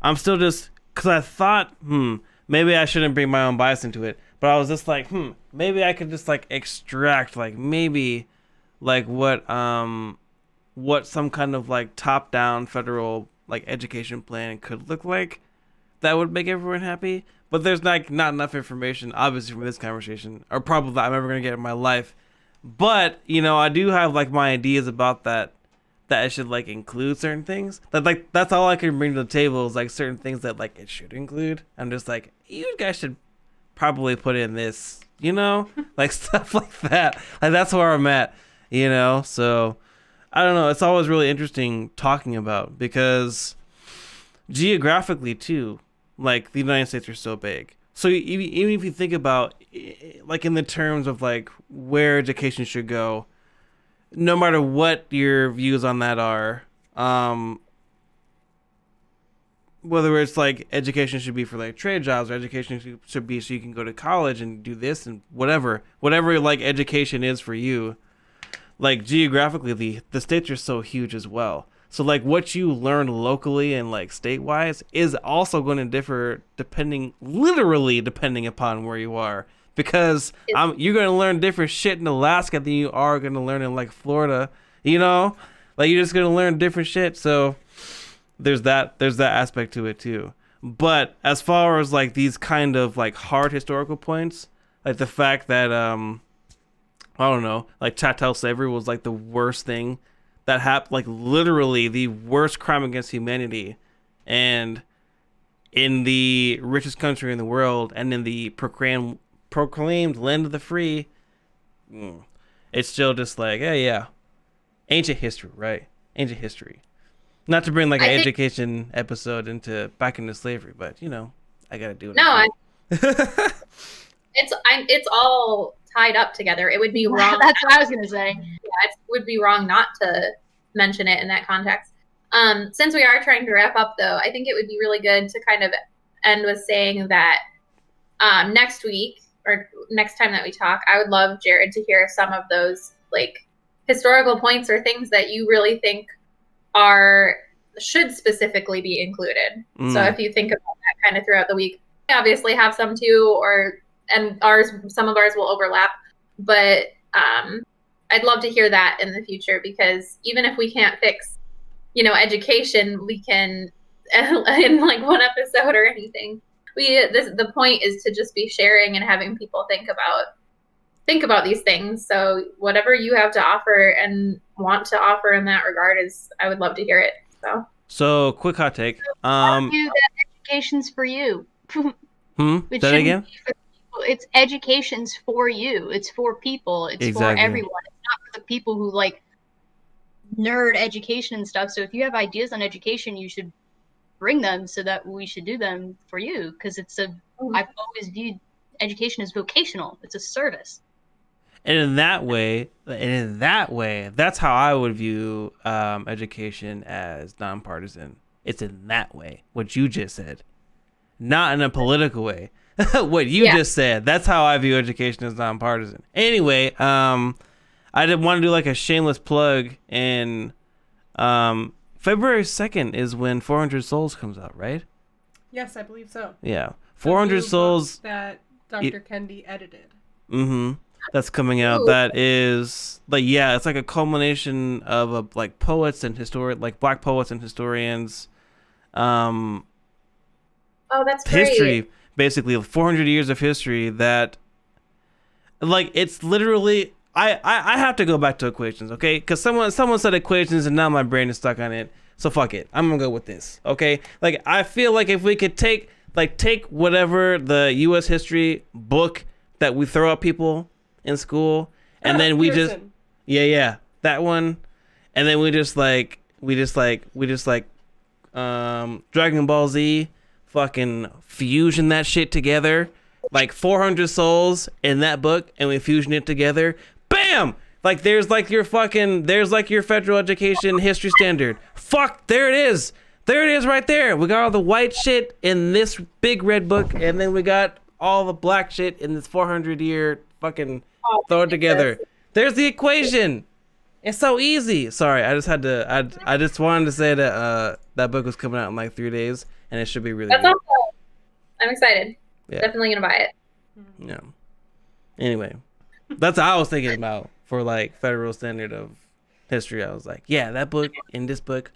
I'm still just because I thought, maybe I shouldn't bring my own bias into it. But I was just like, maybe I could just like extract like maybe like what some kind of like top down federal like education plan could look like that would make everyone happy. But there's like not enough information, obviously, from this conversation, or probably that I'm ever gonna get in my life. But I do have like my ideas about that it should like include certain things. That like that's all I can bring to the table is like certain things that like it should include. I'm just like, you guys should probably put in this, like stuff like that. Like that's where I'm at, So I don't know. It's always really interesting talking about because geographically too, like the United States are so big. So even if you think about like in the terms of like where education should go, no matter what your views on that are, whether it's like education should be for like trade jobs or education should be so you can go to college and do this and whatever like education is for you, like geographically the states are so huge as well. So like what you learn locally and like state-wise is also going to differ literally depending upon where you are. Because you're going to learn different shit in Alaska than you are going to learn in like Florida, like you're just going to learn different shit. So there's that aspect to it too. But as far as like these kind of like hard historical points, like the fact that, I don't know, like chattel slavery was like the worst thing that happened, like literally the worst crime against humanity. And in the richest country in the world and in the proclaimed land of the free, it's still just like, yeah, ancient history, right? Ancient history. Not to bring like an education episode back into slavery, but I gotta do it. No, it's all tied up together. It would be wrong. That's what I was gonna say. Yeah, it would be wrong not to mention it in that context. Since we are trying to wrap up, though, I think it would be really good to kind of end with saying that next week or next time that we talk, I would love Jared to hear some of those like historical points or things that you really think should specifically be included. So if you think about that kind of throughout the week, I obviously have some too, and some of ours will overlap, but I'd love to hear that in the future, because even if we can't fix, education, we can in like one episode or anything. The point is to just be sharing and having people think about these things. So whatever you have to offer and want to offer in that regard I would love to hear it. So quick hot take. Education's for you. Say that again? It's education's for you. It's for people. It's for everyone. It's not for the people who like nerd education and stuff. So if you have ideas on education, you should bring them so that we should do them for you, because I've always viewed education as vocational. It's a service. And in that way, that's how I would view education as nonpartisan. It's in that way, what you just said, not in a political way. What you just said. That's how I view education as nonpartisan. Anyway, I did want to do like a shameless plug, and February 2nd is when 400 Souls comes out, right? Yes, I believe so. Yeah. 400 Souls that Dr. Kendi edited. That's coming out. Ooh. That is like, it's like a culmination of like poets and like Black poets and historians. Oh, that's great. History, basically 400 years of history that like it's literally I have to go back to equations, okay? Because someone said equations and now my brain is stuck on it. So fuck it. I'm gonna go with this, okay? Like I feel like if we could take whatever the U.S. history book that we throw at people in school, and then we just that one, and then we just Dragon Ball Z, fucking fusion that shit together, like 400 souls in that book, and we fusion it together. Bam! Like there's like your federal education history standard. Fuck, there it is. There it is right there. We got all the white shit in this big red book, and then we got all the black shit in this 400-year fucking throw it together. There's the equation. It's so easy. Sorry, I just had to. I just wanted to say that that book was coming out in like 3 days, and it should be really. That's good. awesome. I'm excited. Yeah. Definitely gonna buy it. Yeah. Anyway, that's what I was thinking about for like federal standard of history. I was like, yeah, that book in this book,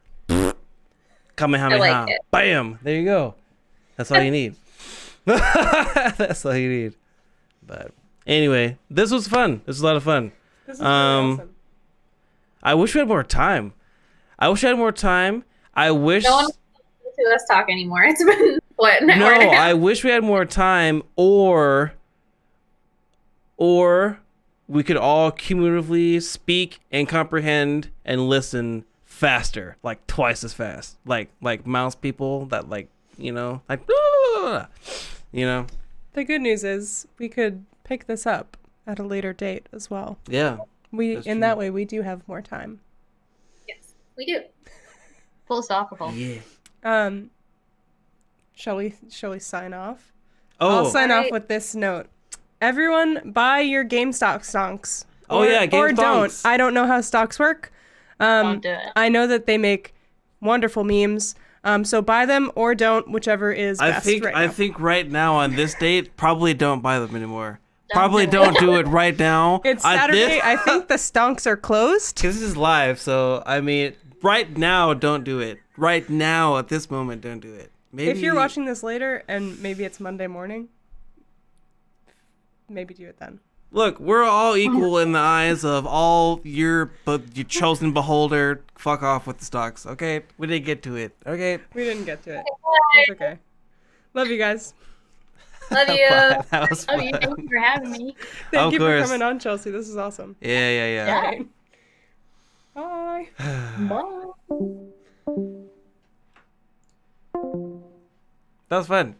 Kamehameha, like it. bam, there you go. That's all you need. That's all you need. But anyway, this was fun. This was a lot of fun. This is really awesome. I wish we had more time. I wish I wish. No one wants to us talk anymore. It's been what? An No, hour and a half? I wish we had more time, or we could all cumulatively speak and comprehend and listen faster, like twice as fast, like mouse people that like like The good news is we could pick this up at a later date as well. Yeah. In true. that way we do have more time. Yes, we do. Philosophical. Yeah. Shall we sign off? Oh. I'll sign off Alright. with this note. Everyone buy your GameStop stocks. Oh, yeah, Or GameStonks. don't. I don't know how stocks work. Don't do it. I know that they make wonderful memes. So buy them or don't, whichever is best right I now. think right now on this date, probably don't buy them anymore. Don't Probably do it. don't do it right now. It's Saturday. I think the stonks are closed. Because this is live, so I mean, right now, don't do it. Right now, at this moment, don't do it. Maybe If you're watching this later and maybe it's Monday morning, maybe do it then. Look, we're all equal in the eyes of all your chosen beholder. Fuck off with the stocks, okay? We didn't get to it, okay? We didn't get to it. It's okay. Love you guys. Love you. Bye. That was Oh, fun. you thank you for having me. Thank Of you course. for coming on, Chelsea. This is awesome. Yeah. Yeah. Bye. Bye. That was fun.